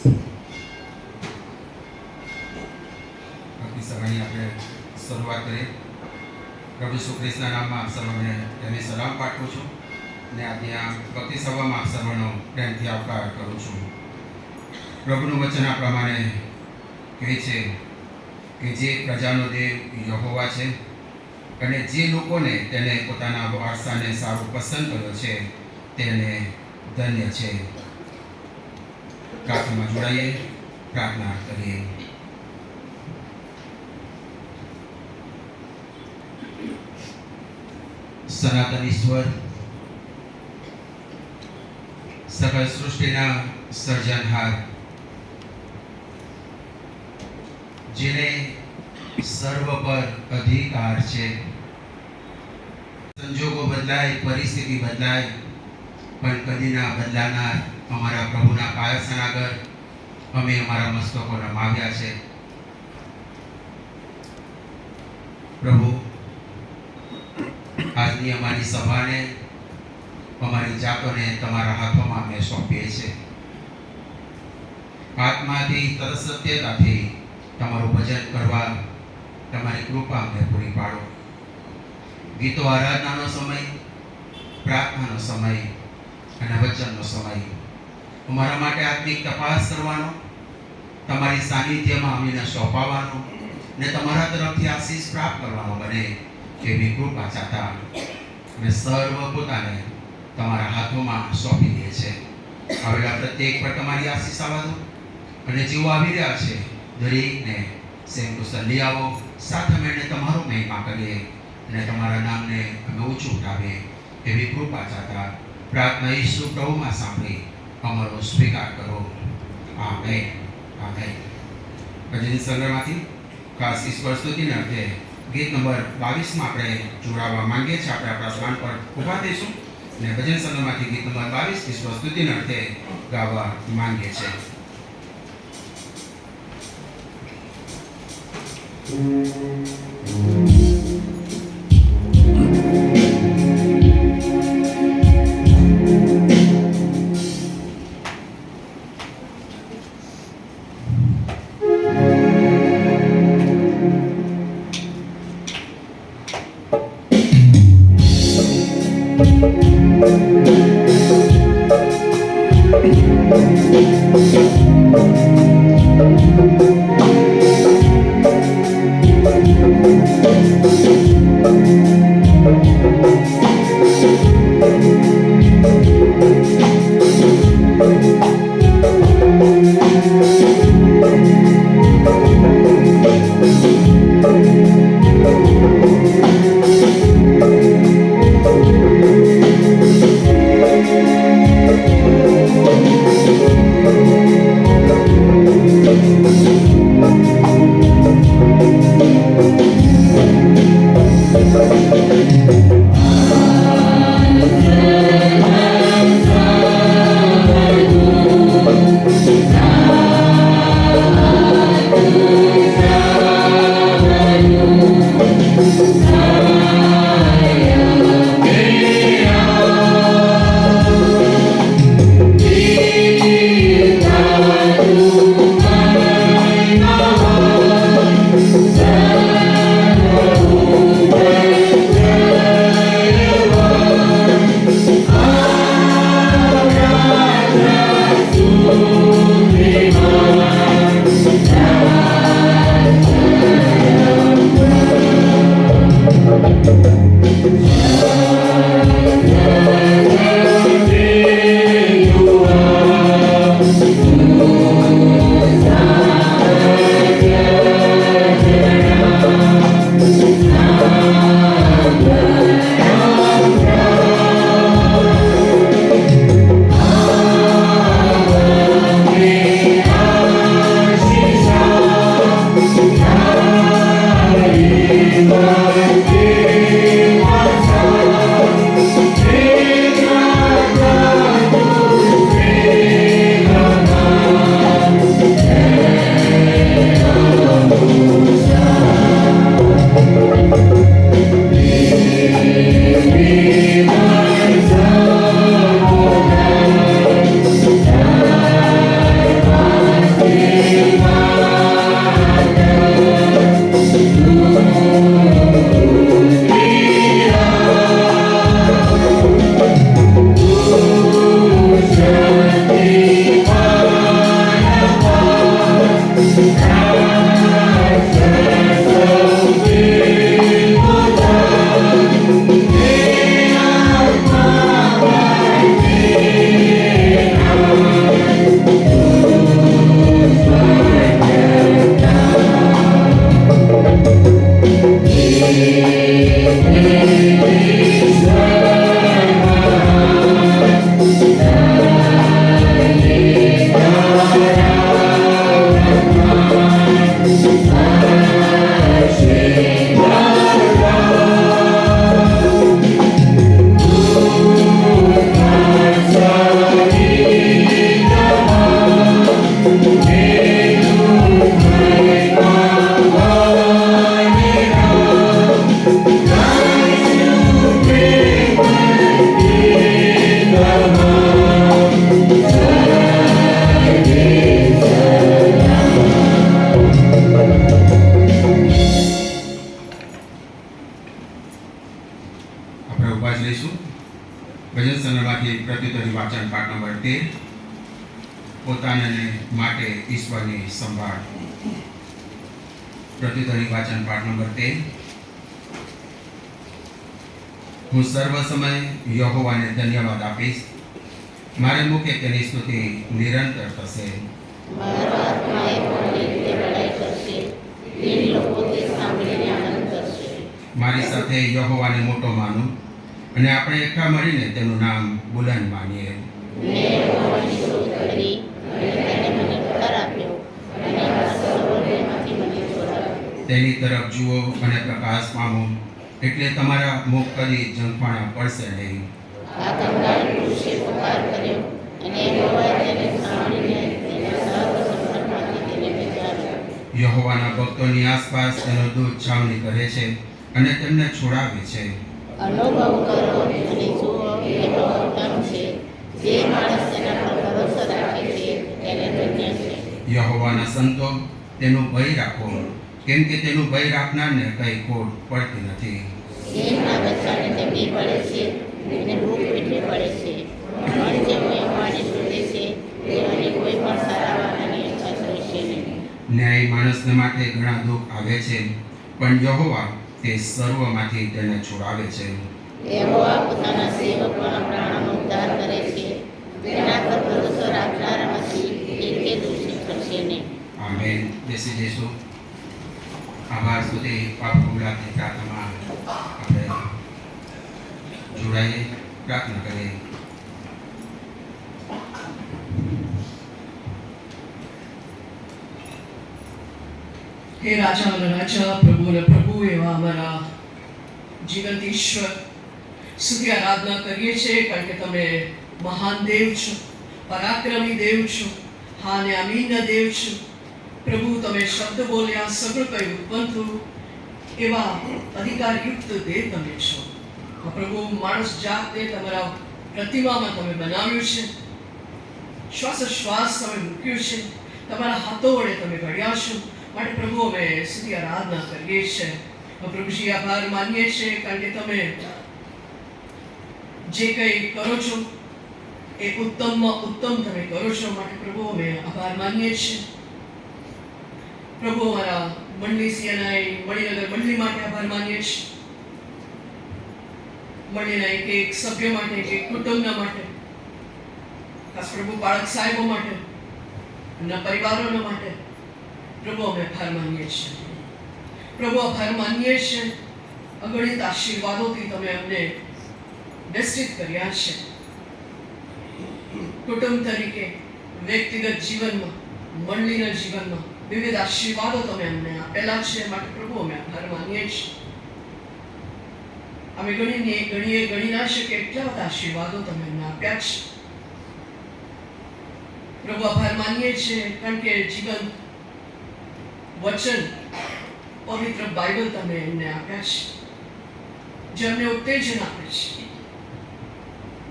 બાકી સભાની આપણે શરૂઆત કરીએ. પ્રભુ ઈસુ ખ્રિસ્તના નામમાં સર્વને તેની સલામ પાઠવું છું અને આજે આ ભક્તિ સભામાં સર્વનો પ્રેમથી આવકાર કરું છું. પ્રભુનું વચન આ પ્રમાણે કહે છે કે જે પ્રજાનો દેવ યહોવા છે અને જે લોકોને તેને પોતાના વારસાને સારું પસંદ કર્યો છે તેને ધન્ય છે. પ્રાર્થનામાં જોડાઈએ, પ્રાર્થના કરીએ. સનાતન ઈશ્વર, સકળ સૃષ્ટિના સર્જનહાર, જેને સર્વ પર અધિકાર છે. સંજોગો બદલાય, પરિસ્થિતિ બદલાય, પણ કદી ના બદલાનાર અમારા પ્રભુના કાયાસન આગળ અમે અમારા મસ્તકો નમાવ્યા છે. પ્રભુ, આજની અમારી સભાને, અમારી જાતોને તમારા હાથોમાં અમે સોંપીએ છીએ. આત્માથી, તરસત્યતાથી તમારું ભજન કરવા તમારી કૃપા અમને પૂરી પાડો. ગીતો આરાધનાનો સમય, પ્રાર્થનાનો સમય અને વચનનો સમય અમારા માટે આત્મિક તપાસ કરવાનો, તમારી સાનિધ્યમાં અમને સોંપાવાનો ને તમારા તરફથી આશીષ પ્રાપ્ત કરવાનો બને એવી કૃપા ચાહતા અને સર્વ પોતાને તમારા હાથોમાં સોંપી દે છે. આવેલા પ્રત્યેક પર તમારી આશીષ આવવા દો અને જેઓ આવી રહ્યા છે દરેકને સેમ કુશલ લઈ આવો. સાથે મળીને તમારો મહિમા કરીએ અને તમારા નામને અમે ઊંચું ઉઠાવીએ એવી કૃપા ચાહતા પ્રાર્થના ઈસુ પ્રભુમાં સાંભળી અમારો સ્વીકાર કરો. આમેન. આમેન. ભજન સંગ્રહમાંથી ખાસ ઈશ્વર સ્તુતિને અર્થે ગીત નંબર 22માં આપણે જોડાવા માંગીએ છીએ. આપણે આપણા સ્થાન પર ઊભા થઈશું અને ભજન સંગ્રહમાંથી ગીત નંબર 22 ઈશ્વર સ્તુતિને અર્થે ગાવા માંગીએ છીએ. આપણે ઉપવાસ લઈશું. ભજન સંગ્રહમાંથી પ્રત્યુત્તરી વાચન પાઠ નંબર 13, પોતાને માટે ઈશ્વરની સંભાળ. પ્રત્યુત્તરી વાચન પાઠ નંબર 13. હું સર્વ સમય યહોવાને ધન્યવાદ આપીશ, મારે મુખે તેની સ્તુતિ નિરંતર થશે. મારા આત્માએ મને તે બડાઈ કરશે, દિન લોકો તે સાંભળીને આનંદ કરશે. મારી સાથે યહોવાને મોટો માનું અને આપણે એકઠા મળીને તેનું નામ બુલંદ માનીએ. મેં યહોવાની સ્તુતિ કરી અને તેણે મને ઉત્તર આપ્યો અને મારા સર્વોદયમાંથી મને છોડાવ્યો. તેની તરફ જુઓ અને પ્રકાશ પામો, એટલે તમારા મુખ કદી ઝંખવાણા પડશે નહીં. આ કંગાળ પુરુષે પુકાર કર્યો અને યહોવાએ તેને સાંભળીને તેના સર્વ સંકટમાંથી તેને બચાવ્યો. યહોવાના ભક્તોની આસપાસ તેનો દૂત છાવણી કરે છે અને તેમને છોડાવે છે. અનુભવ કરો અને જુઓ કે પ્રવર્તન છે. જે માણસ તેના પર ભરોસો રાખે છે તેને ધન્ય છે. યહોવાના સંતો, તેનું ભય રાખો, કેમ કે તેનું ભય રાખનારને કંઈ ખોટ પડતી નથી. સિંહના બચ્ચાને તે બી પડે છે અને ભૂખ પીઠે પડે છે. પણ જેઓ યહોવાને શોધે છે તેઓને કોઈ પણ સારા વાહનની અછત રહેશે નહીં. ન્યાય માણસને માટે ઘણા દુઃખ આવે છે, પણ યહોવા તે સર્વમાંથી તેને છોડાવે છે. યહોવા પોતાના સેવકોના પ્રાણોનો ઉદ્ધાર કરે છે. તેના પર ભરોસો રાખનારામાંથી એકે દોષિત થશે નહીં. આમેન. બેસી જઈશું. આભાર સુધી પાપ કબૂલાતની પ્રાર્થનામાં આપણે જોડાઈએ, પ્રાર્થના કરીએ. હે રાજાઓના રાજા, પ્રભુના પ્રભુ એવા અમારા જીવંત ઈશ્વર, સ્તુતિ આરાધના કરીએ છીએ, કારણ કે તમે મહાન દેવ છો, પરાક્રમી દેવ છો, હા ને આમીનના દેવ છો. પ્રભુ, તમે શબ્દ બોલ્યા સગળ કંઈ ઉત્પન્ન થયું એવા અધિકારયુક્ત દેવ તમે છો. પ્રભુ, માણસ જાતને તમારા પ્રતિમામાં તમે બનાવ્યું છે, શ્વાસ તમે મૂક્યું છે, તમારા હાથો વડે તમે ઘડ્યા છો. માટે પ્રભુ, અમે સ્તુતિ આરાધના કરીએ છીએ. પ્રભુજી, આભાર માનીએ છીએ, કારણ કે તમે જે કંઈ કરો છો એ ઉત્તમમાં ઉત્તમ તમે કરો છો. માટે પ્રભુ, અમે આભાર માનીએ છીએ. પ્રભુ, અમારા મંડળી સિયાનાઈ મણિનગર મંડળી માટે આભાર માનીએ છીએ. મંડળીના એક સભ્ય માટે, એક કુટુંબના માટે, ખાસ પ્રભુ બાળક સાહેબો માટે, એમના પરિવારોના માટે પ્રભુ અમે આભાર માનીએ છીએ. પ્રભુ, આભાર માનીએ છીએ, અગણિત આશીર્વાદોથી તમે અમને બેસ્ટિત કર્યા છે. કુટુંબ તરીકે, વ્યક્તિગત જીવનમાં, મંડળીના જીવનમાં વિવિધ આશીર્વાદો તમે અમને આપેલા છે. માટે પ્રભુ, અમે આભાર માનીએ છીએ. અમે ગણી ના શકીએ એટલા બધા આશીર્વાદો તમે અમને આપ્યા છે. પ્રભુ, આભાર માનીએ છીએ, કારણ કે જીવન વચન પવિત્ર બાઇબલ તમે એમને આપ્યા છે, જે અમને ઉત્તેજન આપે છે,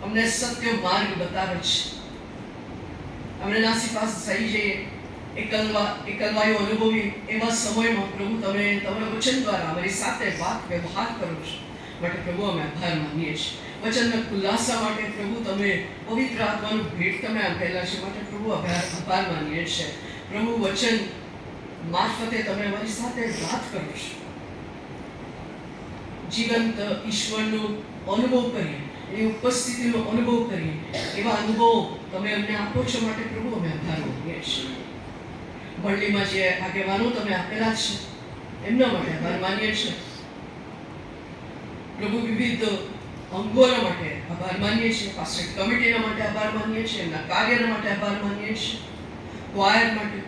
અમને સત્ય માર્ગ બતાવે છે. અમને નાસીપાસ થઈ જઈએ, એકલવાયો અનુભવી એવા સમયમાં પ્રભુ તમે તમારા વચન દ્વારા અમારી સાથે વાત વ્યવહાર કરો છો. માટે પ્રભુ, અમે આભાર માનીએ છીએ. વચનના ખુલાસા માટે પ્રભુ તમે પવિત્ર આત્માનું ભેટ તમે આપેલા છે. માટે પ્રભુ, આભાર માનીએ છીએ. પ્રભુ, વચન મારફતે તમે અમારી સાથે વાત કરો છો. જીવંત ઈશ્વરનો અનુભવ કરીએ, એની ઉપસ્થિતિનો અનુભવ કરીએ, એવા અનુભવ તમે અમને આપો છો માટે પ્રભુ અમે આભાર માનીએ છીએ. મંડળીમાં જે આગેવાનો તમે આપેલા છે એમના માટે આભાર માનીએ છીએ. પ્રભુ વિવિધ અંગોના માટે આભાર માનીએ છીએ, પાસ્ટર કમિટીના માટે આભાર માનીએ છીએ, એમના કાર્યના માટે આભાર માનીએ છીએ, ક્વાયર માટે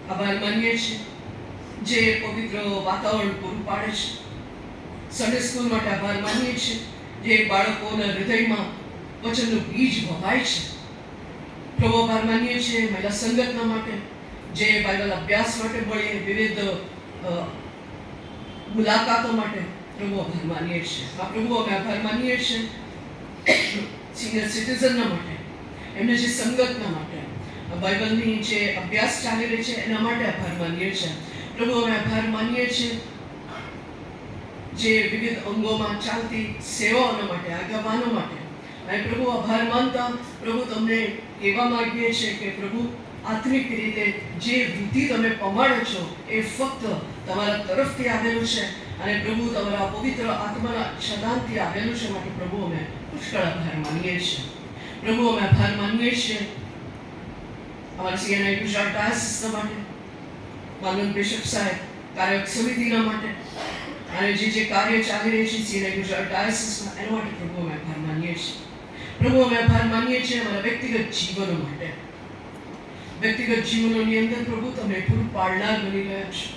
આભાર માનીએ છીએ જે પવિત્ર વાતાવરણ પૂરું પાડે છે. સન્ડે સ્કૂલ માટે આભાર માનીએ છીએ જે બાળકોના હૃદયમાં વચનનું બીજ વવાય છે. પ્રભુ આભાર માનીએ છીએ મહિલા સંગઠન માટે જે બાઇબલ અભ્યાસ માટે મળીએ, વિવિધ મુલાકાતો માટે પ્રભુ આભાર માનીએ છીએ. આ પ્રભુ અમે આભાર માનીએ છીએ સિનિયર સિટીઝનના માટે, એમને જે સંગતના માટે, બાઇબલની જે અભ્યાસ ચાલી રહી છે એના માટે આભાર માનીએ છીએ. પ્રભુ અમે આભાર માનીએ છીએ જે વિવિધ અંગોમાં ચાલતી સેવાઓના માટે, આગેવાનો માટે. અને પ્રભુ આભાર માનતા પ્રભુ તમને કહેવા માંગીએ છીએ કે પ્રભુ આત્મિક રીતે જે વૃદ્ધિ તમે પમાડો છો એ ફક્ત તમારા તરફથી આવેલું છે અને પ્રભુ તમારા પવિત્ર આત્માના ક્ષદાનથી આવેલું છે માટે પ્રભુ અમે પુષ્કળ આભાર માનીએ છીએ. પ્રભુ અમે આભાર માનીએ છીએ અમારા સીએનઆઈ ગુજરાત ડાયસિસના માટે, માનવ બિશપ સાહેબ કાર્યક સમિતિના માટે અને જે કાર્ય ચાલી રહી છે સીએનઆઈ ગુજરાત ડાયસિસમાં એના માટે પ્રભુ અમે આભાર માનીએ છીએ. પ્રભુ અમે આભાર માનીએ છીએ અમારા વ્યક્તિગત જીવનો માટે. વ્યક્તિગત જીવનોની અંદર પ્રભુ તમે પૂરું પાડનાર બની રહ્યા છો,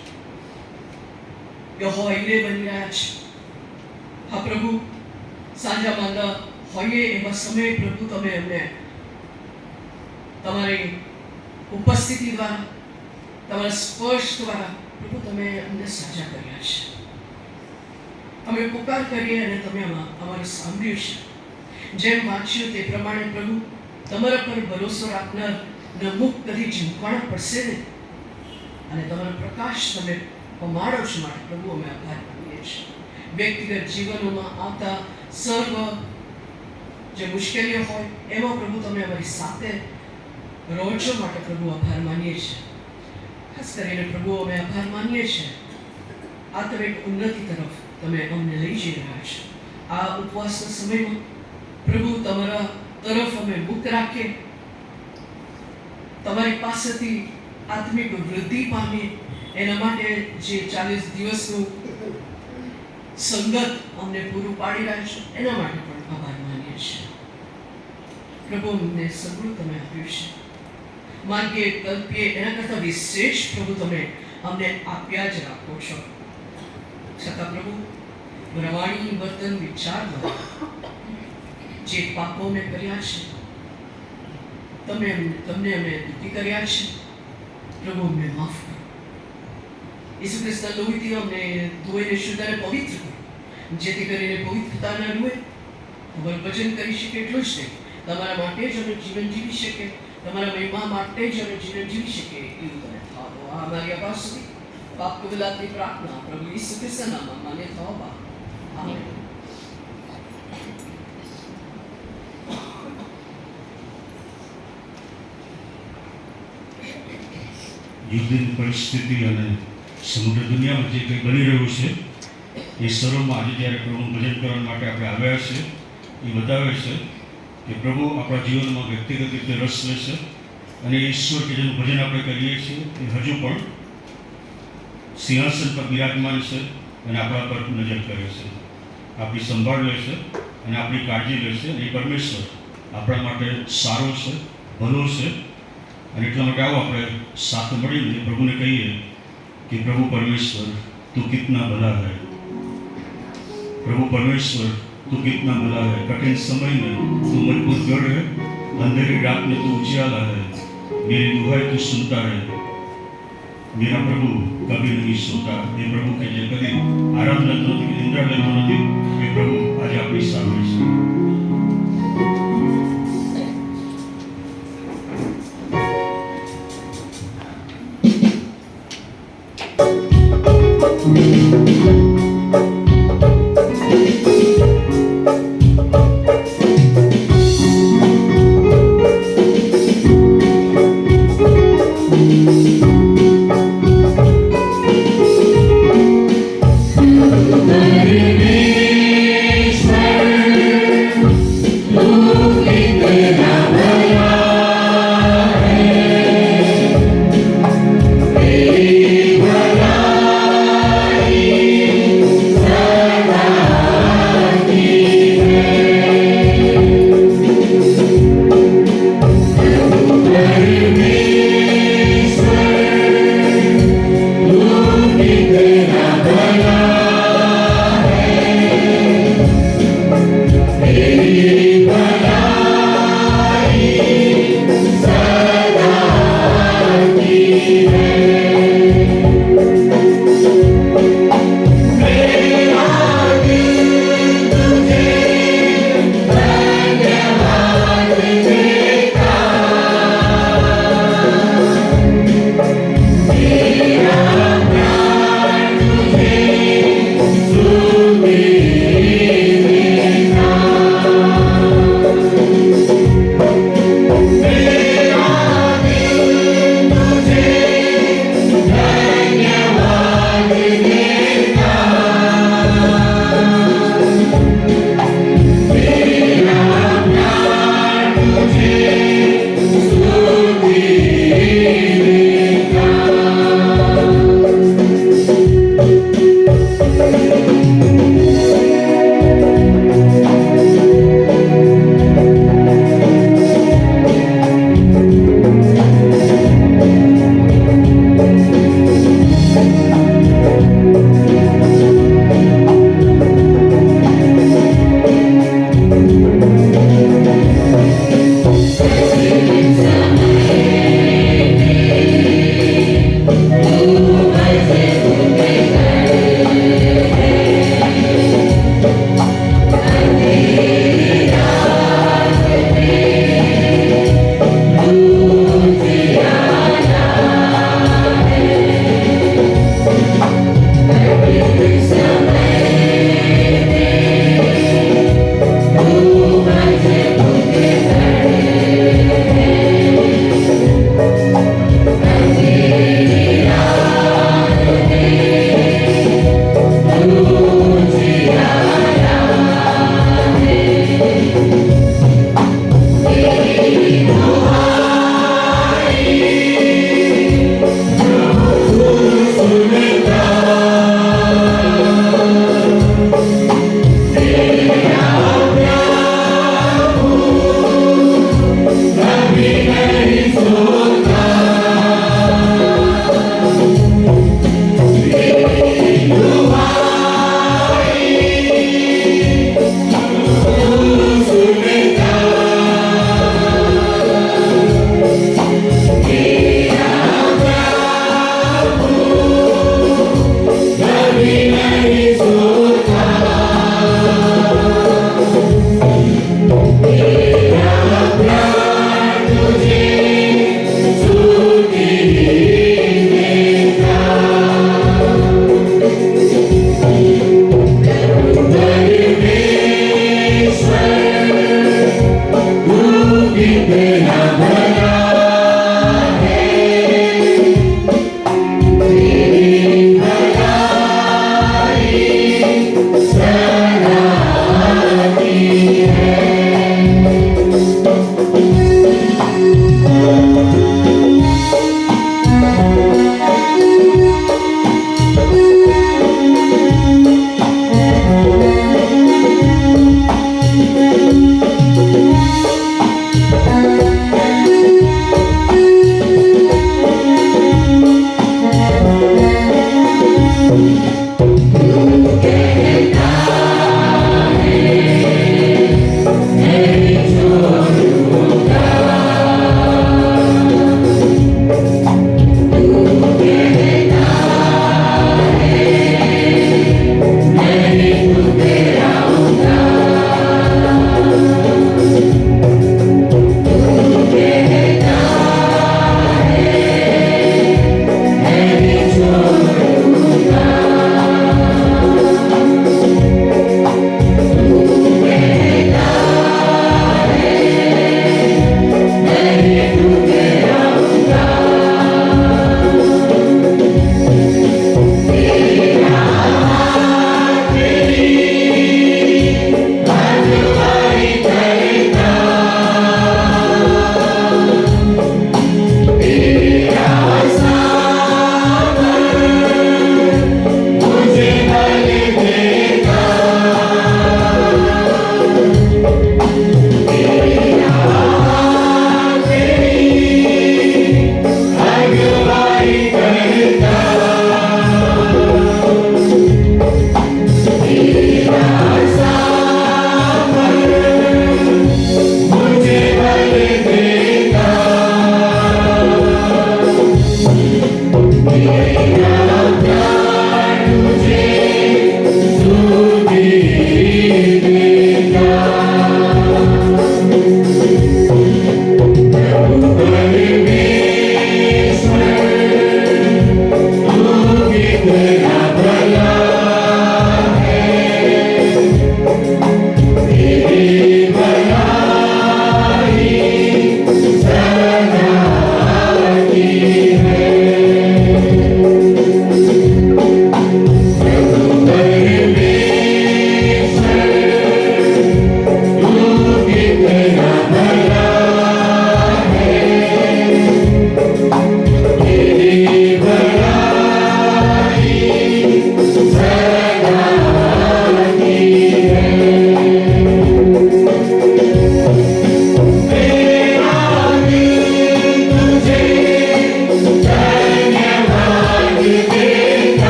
યહોવા ઈરે બની રહ્યા છો. હા પ્રભુ, સાંજા માંદા હોઈએ એવા સમયે પ્રભુ તમે અમને તમારી ઉપસ્થિતિ દ્વારા, તમારા સ્પર્શ દ્વારા પ્રભુ તમે અમને સાજા કર્યા છે. અમે પુકાર કરીએ અને તમે અમારું સાંભળ્યું છે. જેમ વાંચ્યું તે પ્રમાણે પ્રભુ તમારા પર ભરોસો રાખનાર મુખ કદી ઝૂંકાણા પડશે નહીં અને તમારો પ્રકાશ તમે પમાડો છો માટે પ્રભુ અમે આભાર માનીએ છીએ. વ્યક્તિગત જીવનોમાં આવતા સર્વ જે મુશ્કેલીઓ હોય એમાં પ્રભુ તમે અમારી સાથે રહો છો માટે પ્રભુ આભાર માનીએ છીએ. ખાસ કરીને પ્રભુ અમે આભાર માનીએ છીએ આત્મિક ઉન્નતિ તરફ તમે અમને લઈ જઈ રહ્યા છો. આ ઉપવાસના સમયમાં પ્રભુ તમારા તરફ અમે મુખ રાખીએ, તમારી પાસેથી આત્મિક વૃદ્ધિ પામીએ એના માટે જે 40 દિવસનું સંગત અમને પૂરું પાડી રહ્યા છે એના માટે પણ આભાર માનીએ છીએ. પ્રભુ અમને સગળું તમે આપ્યું છે, માનીએ કલ્પીએ એના કરતાં વિશેષ પ્રભુ તમે અમને આપ્યા જ રાખો છો. છતાં પ્રભુ વાણી વર્તન વિચારમાં જે પાપો અમે કર્યા છે, તમને અમે દુઃખી કર્યા છે, પ્રભુ અમને માફ કરો. ઈસુ ખ્રિસ્તના લોહીથી અમને ધોઈને શુદ્ધ અને પવિત્ર કરો, જેથી કરીને પવિત્રતાના રૂએ તમારું ભજન કરી શકે એટલું જ નહીં, તમારા માટે જ અમે જીવન જીવી શકે, તમારા મહિમા માટે જ અમે જીવન જીવી શકે એવું તમે થાવ. આ અમારી અપાર સુધી પાપ કબૂલાતની પ્રાર્થના પ્રભુ ઈસુ ખ્રિસ્તના નામમાં માન્ય થાવ. આમેન. યુદ્ધની પરિસ્થિતિ અને સમગ્ર દુનિયામાં જે કંઈ બની રહ્યું છે એ સર્વમાં આજે જ્યારે પ્રભુનું ભજન કરવા માટે આપણે આવ્યા છે એ બતાવે છે કે પ્રભુ આપણા જીવનમાં વ્યક્તિગત રીતે રસ લે છે અને ઈશ્વર કે જેનું ભજન આપણે કરીએ છીએ એ હજુ પણ સિંહાસન પર બિરાજમાન છે અને આપણા પર નજર કરે છે, આપણી સંભાળ લે છે અને આપણી કાળજી લે છે. અને એ પરમેશ્વર આપણા માટે સારો છે, ભલો છે. અને એટલા માટે આવો આપણે સાથે મળીને પ્રભુને કહીએ कि प्रभु परमेश्वर तू कितना भला है, प्रभु परमेश्वर तू कितना भला है। कठिन समय में तू मजबूत गढ़ है, अंधेरी रात में तू उजियाला है, मेरी दुहाई तू सुनता है, मेरा प्रभु कभी नहीं सोता। ये प्रभु के लिए कभी आराम लेतो નથી, નિંદ્રા લેતો નથી। એ પ્રભુ આજે આપણી સામે છે।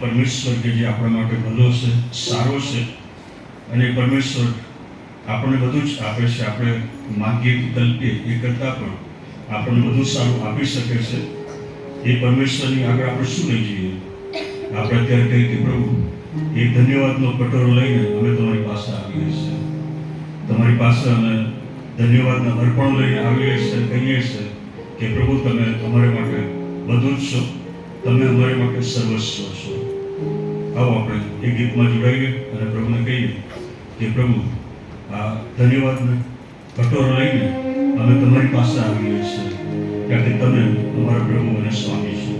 પરમેશ્વર કે જે આપણા માટે ભલો છે, સારો છે, અને પરમેશ્વર આપણને બધું જ આપે છે. આપણે માગીએ કે કલ્પીએ એ કરતાં પણ આપણને બધું સારું આપી શકે છે. એ પરમેશ્વરની આગળ આપણે શું લઈ જઈએ? આપણે અત્યારે કહીએ કે પ્રભુ, એ ધન્યવાદનો કટોરો લઈને અમે તમારી પાસે આવીએ છીએ. તમારી પાસે અમે ધન્યવાદના અર્પણો લઈને આવીએ છીએ, કહીએ છીએ કે પ્રભુ, તમે અમારા માટે બધું જ છો, તમે અમારા માટે સર્વસ્વ છો. આવો આપણે એ ગીતમાં જોડાઈએ અને પ્રભુને કહીએ કે પ્રભુ, આ ધન્યવાદનો કટોરો લઈને અમે તમારી પાસે આવીએ છીએ, કારણ કે તમે અમારા પ્રભુ અને સ્વામી છો.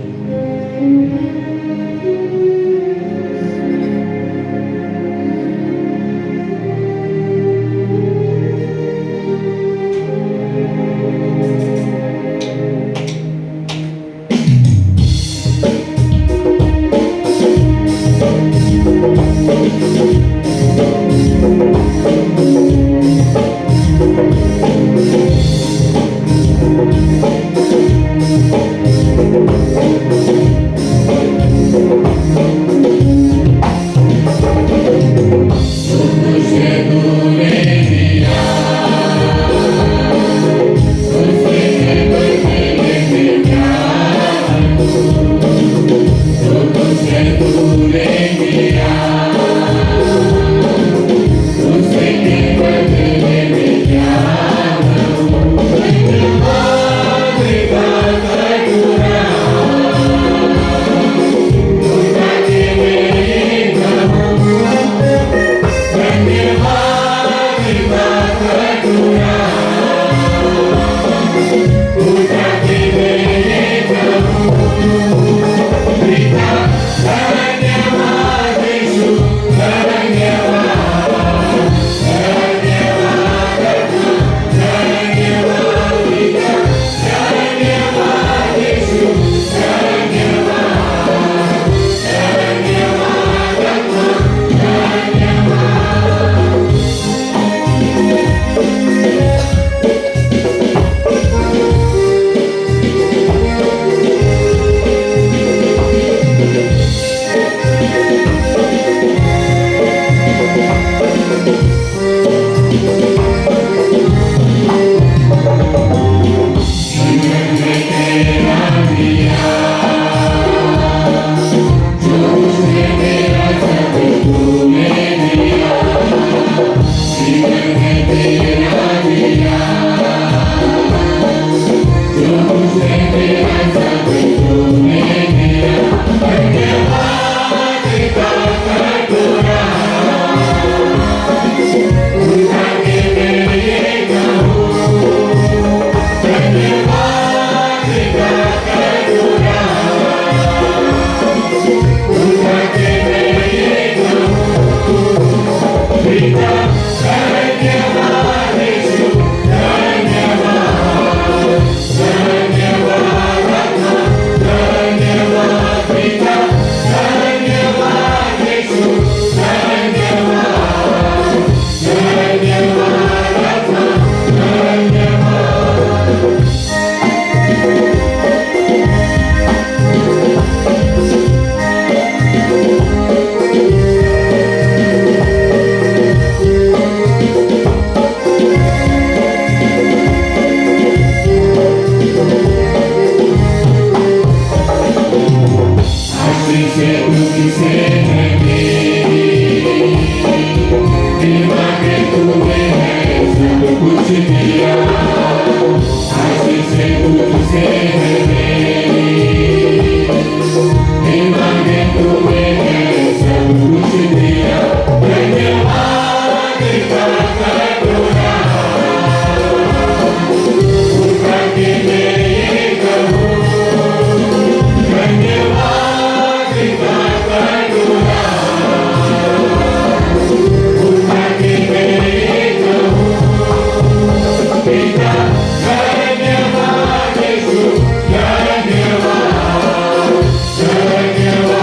धन्यवाद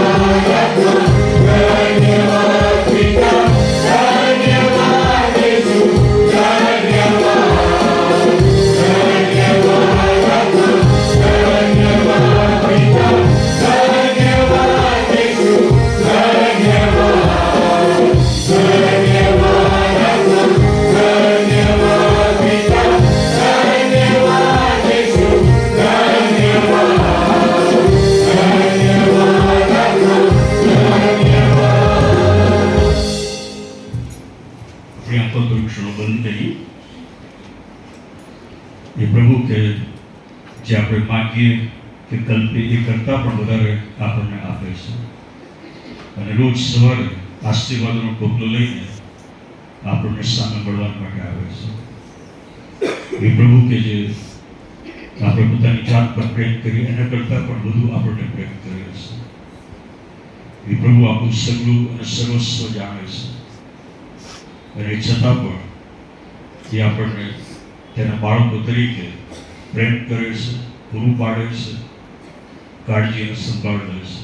જે આપણે માગીએ કે કલ્પીએ એ કરતાં પણ વધારે આપણને આપે છે. અને રોજ સવારે આશીર્વાદનો ટોપલો લઈને આપણને સામે મળવા માટે આવે છે. એ પ્રભુ કે જે આપણે પોતાની જાત પર પ્રેમ કરીએ એના કરતાં પણ વધુ આપણને પ્રેમ કરે છે. એ પ્રભુ આપણું સગળું અને સર્વસ્વ જાણે છે, અને છતાં પણ એ આપણને તેના બાળકો તરીકે પ્રેમ કરે છે, પૂરું પાડે છે, કાળજી અને સંભાળ લે છે.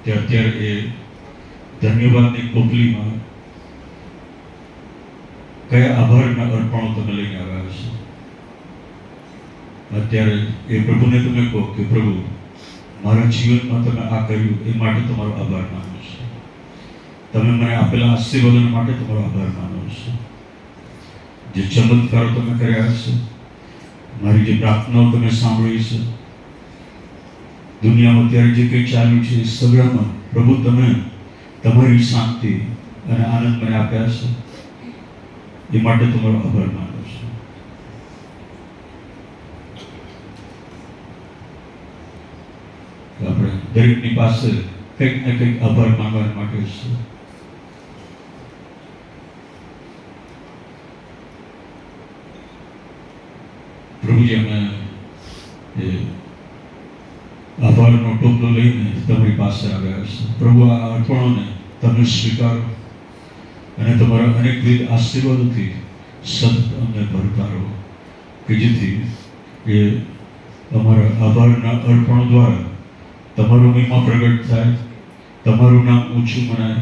તે અત્યારે એ ધન્યવાદની કોપલીમાં કયા આભારના અર્પણો તમે લઈને આવ્યા છો? અત્યારે એ પ્રભુને તમે કહો કે પ્રભુ, મારા જીવનમાં તમે આ કર્યું એ માટે તમારો આભાર માનું છું. તમે મને આપેલા આશીર્વાદો માટે તમારો આભાર માનું છું. જે ચમત્કારો તમે કર્યા છે, મારી જે પ્રાર્થનાઓ તમે સાંભળી છે, દુનિયામાં અત્યારે જે કંઈ ચાલ્યું છે એ સગળામાં પ્રભુ તમે તમારી શાંતિ અને આનંદ મને આપ્યા છે, એ માટે તમારો આભાર માનું છું. આપણે દરેકની પાસે કંઈક ને કંઈક આભાર માનવા માટે છે. પ્રભુજી, અમે એ આભારનો ટોપલો લઈને તમારી પાસે આવ્યા છે. પ્રભુ, આ અર્પણોને તમે સ્વીકારો અને તમારા અનેકવિધ આશીર્વાદોથી સતત અમને ભરતા રહો, કે જેથી એ અમારા આભારના અર્પણો દ્વારા તમારો મહિમા પ્રગટ થાય, તમારું નામ ઊંચું મનાય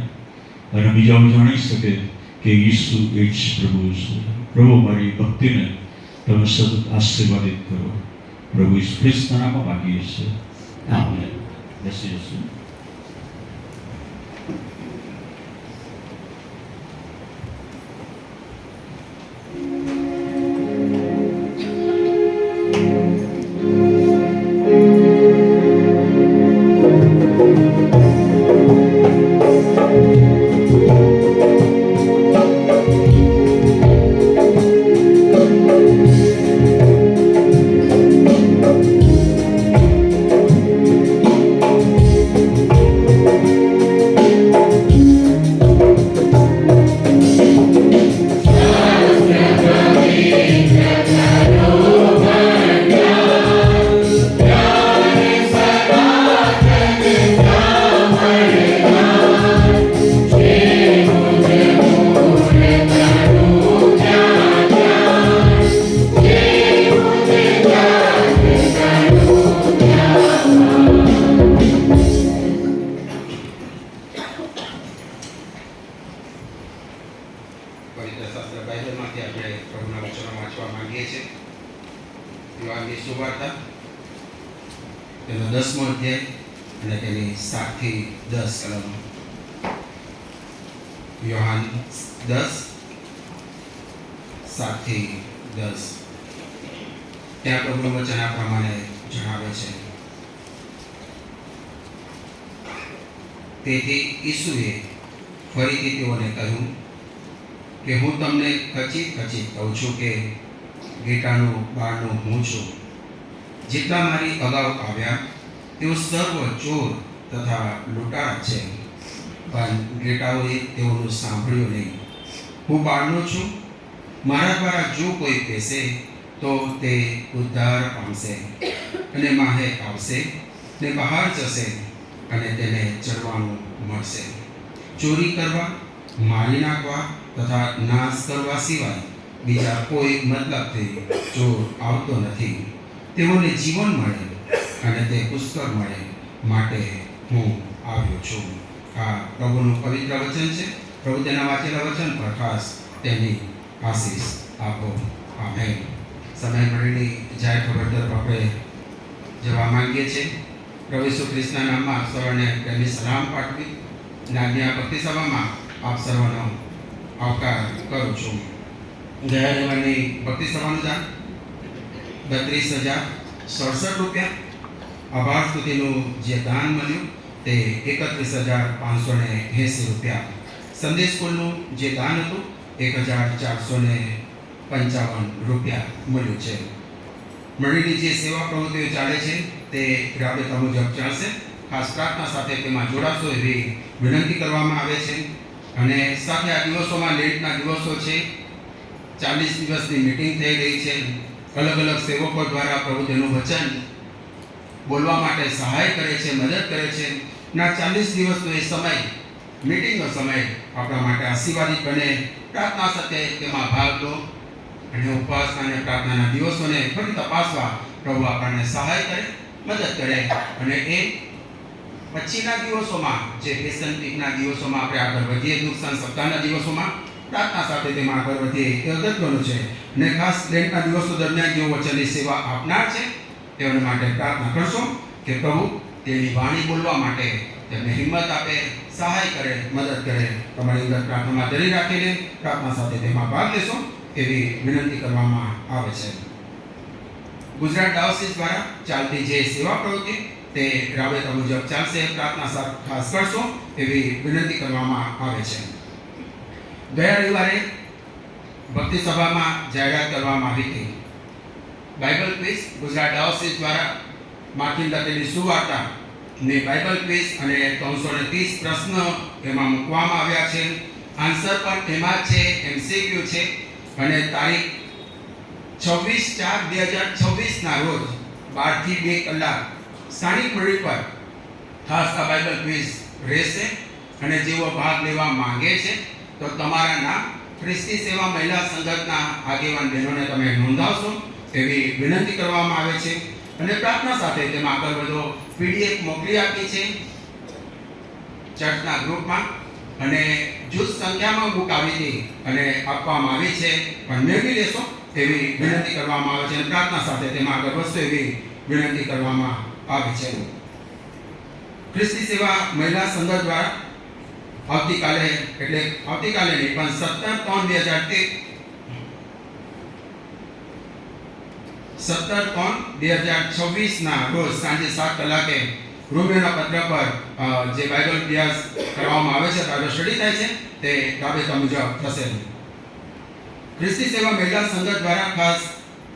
અને બીજાઓ જાણી શકે કે ઈસુ એ જ પ્રભુ છે. પ્રભુ, મારી ભક્તિને તમે સતત આશીર્વાદિત કરો. પ્રભુ ઈસુ ખ્રિસ્તના નામમાં માગીએ છીએ. આમેન. બેસી જશું. પવિત્ર શાસ્ત્ર બાઇબલમાંથી આપણે પ્રભુના વચનો વાંચવા માંગીએ છીએ. યોહાનની સુવાર્તા તેનો 10મો અધ્યાય અને તેની 7 થી 10 કલમો. યોહાન 10 7 થી 10. ત્યાં પ્રભુનું વચન આ પ્રમાણે જણાવે છે. તેથી ઈસુએ ફરીથી તેઓને કહ્યું કે હું તમને ખચીત કહું છું કે ઘેટાનું બારણું હું છું. જેટલા મારી અગાઉ આવ્યા તેઓ સર્વ ચોર તથા લૂંટારા છે, પણ ઘેટાઓએ તેઓનું સાંભળ્યું નહીં. હું બારણું છું. મારા દ્વારા જો કોઈ બેસે તો તે ઉદ્ધાર પામશે અને માહે આવશે ને બહાર જશે અને તેને ચરવાનું મળશે. ચોરી કરવા, મારી નાખવા તથા નાશ કરવા સિવાય બીજા કોઈ મતલબથી ચોર આવતો નથી. તેઓને જીવન મળે અને તે પુષ્કળ મળે, માટે હું આવ્યો છું. આ પ્રભુનું પવિત્ર વચન છે. પ્રભુ તેના વાંચેલા વચન પર ખાસ તેની આશીષ આપો. આમેન. સમય મળીની જાહેર ખબર તરફ આપણે જવા માંગીએ છીએ. પ્રભુ ઈસુ ખ્રિસ્તના નામમાં આપ સર્વને તેમની સલામ પાઠવી અને આજની આ ભક્તિ સભામાં આપ સર્વનો આવકાર કરું છું. ગયા રવિવારની ભક્તિ સભાનું દાન 32,067 રૂપિયા. આભાર સ્તુતિનું જે દાન મળ્યું તે 31,580 રૂપિયા. સંદેશ સ્કૂલનું જે દાન હતું 1,455 રૂપિયા મળ્યું છે. મળીની જે સેવા પ્રવૃત્તિઓ ચાલે છે તે રાબેતા મુજબ ચાલશે. ખાસ પ્રાર્થના સાથે તેમાં જોડાશો એવી વિનંતી કરવામાં આવે છે. અને સાથે આ દિવસોમાં લેટના દિવસો છે, 40 દિવસની મિટિંગ થઈ રહી છે. અલગ અલગ સેવકો દ્વારા પ્રભુ તેનું વચન બોલવા માટે સહાય કરે છે, મદદ કરે છે. ના 40 દિવસનો એ સમય, મિટિંગનો સમય આપણા માટે આશીર્વાદિત બને. પ્રાર્થના સાથે તેમાં ભાગ લો અને ઉપવાસના અને પ્રાર્થનાના દિવસોને ફરી તપાસવા પ્રભુ આપણને સહાય કરે, મદદ કરે. અને એ પછીના દિવસોમાં, જે પેશન વીકના દિવસોમાં આપણે આગળ વધીએ, દુઃખ સપ્તાહના દિવસોમાં પ્રાર્થના સાથે તેમાં આગળ વધીએ એ અગત્યનું છે. અને ખાસ લેન્ટના દિવસો દરમિયાન જેઓ વચનની સેવા આપનાર છે તેઓને માટે પ્રાર્થના કરશો કે પ્રભુ તેની વાણી બોલવા માટે તેમને હિંમત આપે, સહાય કરે, મદદ કરે. તમારી અંદર પ્રાર્થનામાં ધરી રાખીને પ્રાર્થના સાથે તેમાં ભાગ લેશો એવી વિનંતી કરવામાં આવે છે. ગુજરાત ડાયોસિસ દ્વારા ચાલતી જે સેવા પ્રવૃત્તિ તે રાબેતા મુજબ ચાલશે. પ્રાર્થના સાથે ખાસ કરશો એવી વિનંતી કરવામાં આવે છે. ગયા રવિવારે ભક્તિ સભામાં જાહેરાત કરવામાં આવી હતી. બાઇબલ ક્વિઝ ગુજરાત ડાયોસિસ દ્વારા માર્કિન લખેલી સુવાર્તા ને બાઇબલ ક્વિઝ અને 330 પ્રશ્ન એમાં મૂકવામાં આવ્યા છે. આન્સર પણ એમાં છે, MCQ છે. અને તારીખ 26/4/2026 ના રોજ 12 થી 2 કલાક સ્થાનિક મંડળી પર ખાસ આ બાઇબલ ક્વિઝ રહેશે. અને જેઓ ભાગ લેવા માંગે છે તો તમારા નામ ખ્રિસ્તી સેવા મહિલા સંગઠનના આગેવાન બહેનોને તમે નોંધાવશો એવી વિનંતી કરવામાં આવે છે. અને પ્રાર્થના સાથે તેમાં આગળ વધો. PDF મોકલી આપી છે ચર્ચના ગ્રુપમાં, અને જૂથ સંખ્યામાં બુક આવી હતી અને આપવામાં આવી છે, પણ મેળવી લેશો એવી વિનંતી કરવામાં આવે છે. અને પ્રાર્થના સાથે તેમાં આગળ વધશો એવી વિનંતી કરવામાં આવી છે. ખ્રિસ્તી સેવા મહિલા સંઘ દ્વારા આવતીકાલે નહીં પણ 17/3/2026 ના રોજ સાંજે 7 કલાકે રોમિયોના પત્ર પર જે બાઇબલ અભ્યાસ કરવામાં આવે છે, બાઇબલ સ્ટડી થાય છે, તે રાબેતા મુજબ થશે. ખ્રિસ્તી સેવા મહિલા સંઘ દ્વારા ખાસ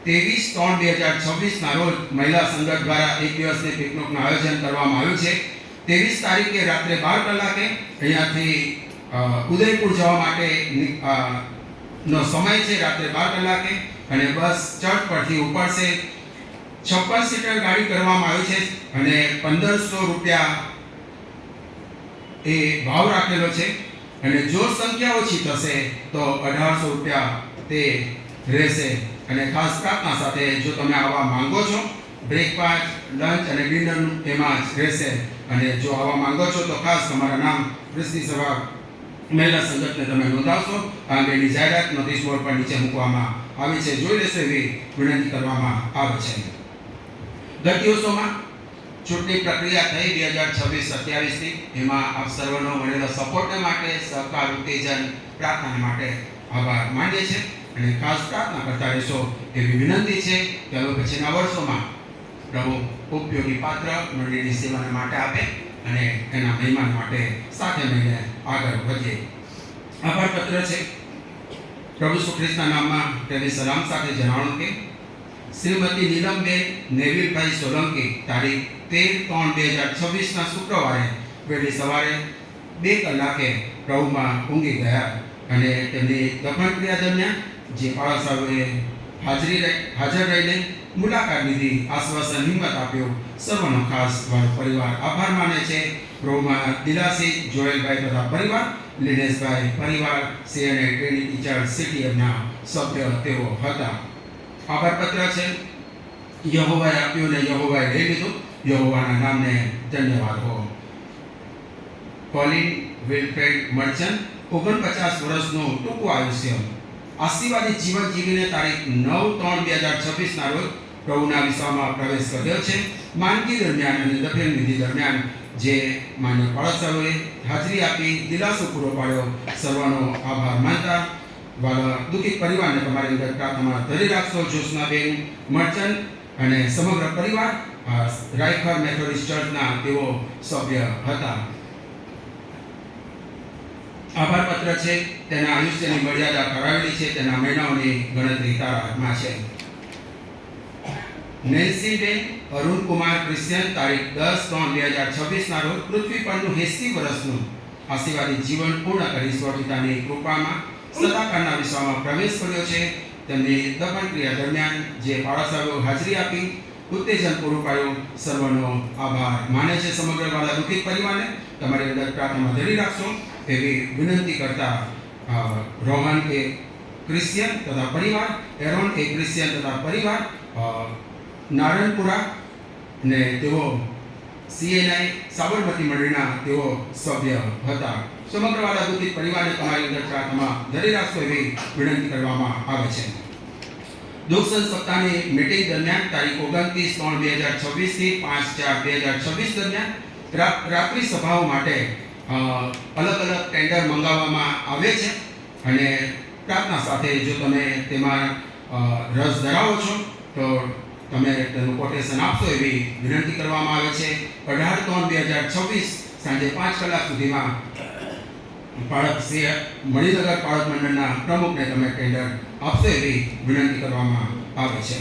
23/3/2026 ના રોજ મહિલા સંઘ દ્વારા એક દિવસની પિકનિકનું આયોજન કરવામાં આવ્યું છે. 23 તારીખે રાત્રે 12 કલાકે અહીંયાથી ઉદયપુર જવા માટે નો સમય છે, રાત્રે 12 કલાકે. અને બસ ચર્ચ પરથી ઉપડશે. 56 સીટર ગાડી કરવામાં આવી છે અને 1500 રૂપિયા એ ભાવ રાખેલો છે. અને જો સંખ્યા ઓછી થશે તો 1800 રૂપિયા તે રહેશે. અને ખાસ પ્રાર્થના સાથે જો તમે આવવા માંગો છો, બ્રેકફાસ્ટ, લંચ અને ડિનર એમાં જ રહેશે. અને જો આવવા માંગો છો તો ખાસ તમારા નામ ખ્રિસ્તી સેવા મહિલા સંગઠને તમે નોંધાવશો. આ અંગેની જાહેરાત નોટિસ બોર્ડ પર નીચે મૂકવામાં આવી છે, જોઈ લેશો એવી વિનંતી કરવામાં આવે છે. ગત દિવસોમાં ચૂંટણી પ્રક્રિયા થઈ 2026-27ની. એમાં આપ સર્વનો મળેલો સપોર્ટને માટે, સહકાર, ઉત્તેજન, પ્રાર્થના માટે આભાર માનીએ છીએ. અને ખાસ પ્રાર્થના કરતા રહેશો એવી વિનંતી છે કે હવે પછીના વર્ષોમાં પ્રભુ ઉપયોગી પાત્ર મંડળીની સેવાને માટે આપે અને એના મહેમાન માટે સાથે મળીને આગળ વધીએ. આભાર પત્ર છે. પ્રભુ ઈસુ ખ્રિસ્તના નામમાં તેની સલામ સાથે જણાવવાનું કે શ્રીમતી નીલમબેન નેવિલભાઈ સોલંકી તારીખ 13/3/2026 ના શુક્રવારે વહેલી સવારે 2 કલાકે પ્રભુમાં ઊંઘી ગયા. અને તેમની દફન ક્રિયા દરમિયાન જે પાળસાઓએ હાજર રહીને મુલાકાત લીધી, આશ્વાસન, હિંમત આપ્યો, સર્વનો ખાસ મારો પરિવાર આભાર માને છે. પ્રભુમાં દિલાસી જોયેલભાઈ તથા પરિવાર, લિનેશભાઈ પરિવાર, CNA ટ્રિનિટી ચર્ચ CTMના સભ્ય તેઓ હતા. આભાર પત્ર છે. યહોવાએ આપ્યું ને યહોવાએ લઈ લીધું, યહોવાના નામને ધન્યવાદ હો. કોલિન વિલફ્રેડ મર્ચન્ટ 49 વર્ષનું ટૂંકું આયુષ્ય, આશીર્વાદિત જીવન જીવીને તારીખ 9/3/2026 ના રોજ પ્રભુના વિશ્વમાં પ્રવેશ કર્યો છે. માંદગી દરમિયાન અને દફન વિધિ દરમિયાન જે માન્ય પાળસાઓએ હાજરી આપી, દિલાસો પૂરો પાડ્યો, સર્વનો આભાર માનતા વાલા દુઃખી પરિવારને તમારી અંદર પ્રાર્થનામાં ધરી રાખશો. જ્યોત્સનાબેન મર્ચન્ટ અને સમગ્ર પરિવાર રાયખર મેથોડિસ્ટ ચર્ચના તેઓ સભ્ય હતા. આભાર પત્ર છે. તેના આયુષ્યની મર્યાદા કરાવેલી છે. તેના મહિનાઓની ગણતરી તારા હાથમાં છે. નેન્સીબેન અરુણકુમાર ક્રિશ્ચિયન તારીખ 10/3/2026 રોજ પૃથ્વી પરનું 80 વર્ષનું આશીર્વાદી જીવન પૂર્ણ કરી સ્વપિતાની કૃપામાં સદાકાળના વિશ્વમાં પ્રવેશ કર્યો છે. તેમની દફન ક્રિયા દરમિયાન જે પાળસાઓ હાજરી આપી ઉત્તેજન પૂરું પાડ્યું, સર્વનો આભાર માને છે. સમગ્ર વાળા દુઃખિત પરિવારને તમારી અંદર પ્રાર્થનામાં ધરી રાખશો એવી વિનંતી કરતા રોહન એ ક્રિશ્ચિયન તથા પરિવાર, એરોન એ ક્રિશ્ચિયન તથા પરિવાર, નારણપુરા ને તેઓ CNI સાબરમતી મંડળીના તેઓ સભ્ય હતા. સમગ્ર વાળા દુઃખિત પરિવારને તમારી અંદર પ્રાર્થનામાં ધરી રાખશો એવી વિનંતી કરવામાં આવે છે. દુઃખ સપ્તાહની મીટિંગ દરમિયાન તારીખ 29/3/2026 થી 5/4/2026 દરમિયાન રાત્રિ સભાઓ માટે અલગ અલગ ટેન્ડર મંગાવવામાં આવે છે અને પ્રાર્થના સાથે જો તમે તેમાં રસ ધરાવો છો તો તમે તેનું કોટેશન આપશો એવી વિનંતી કરવામાં આવે છે. 18/3/2026 સાંજે 5 કલાક સુધીમાં મણિનગર પાળક મંડળના પ્રમુખને તમે ટેન્ડર આપશો એવી વિનંતી કરવામાં આવે છે.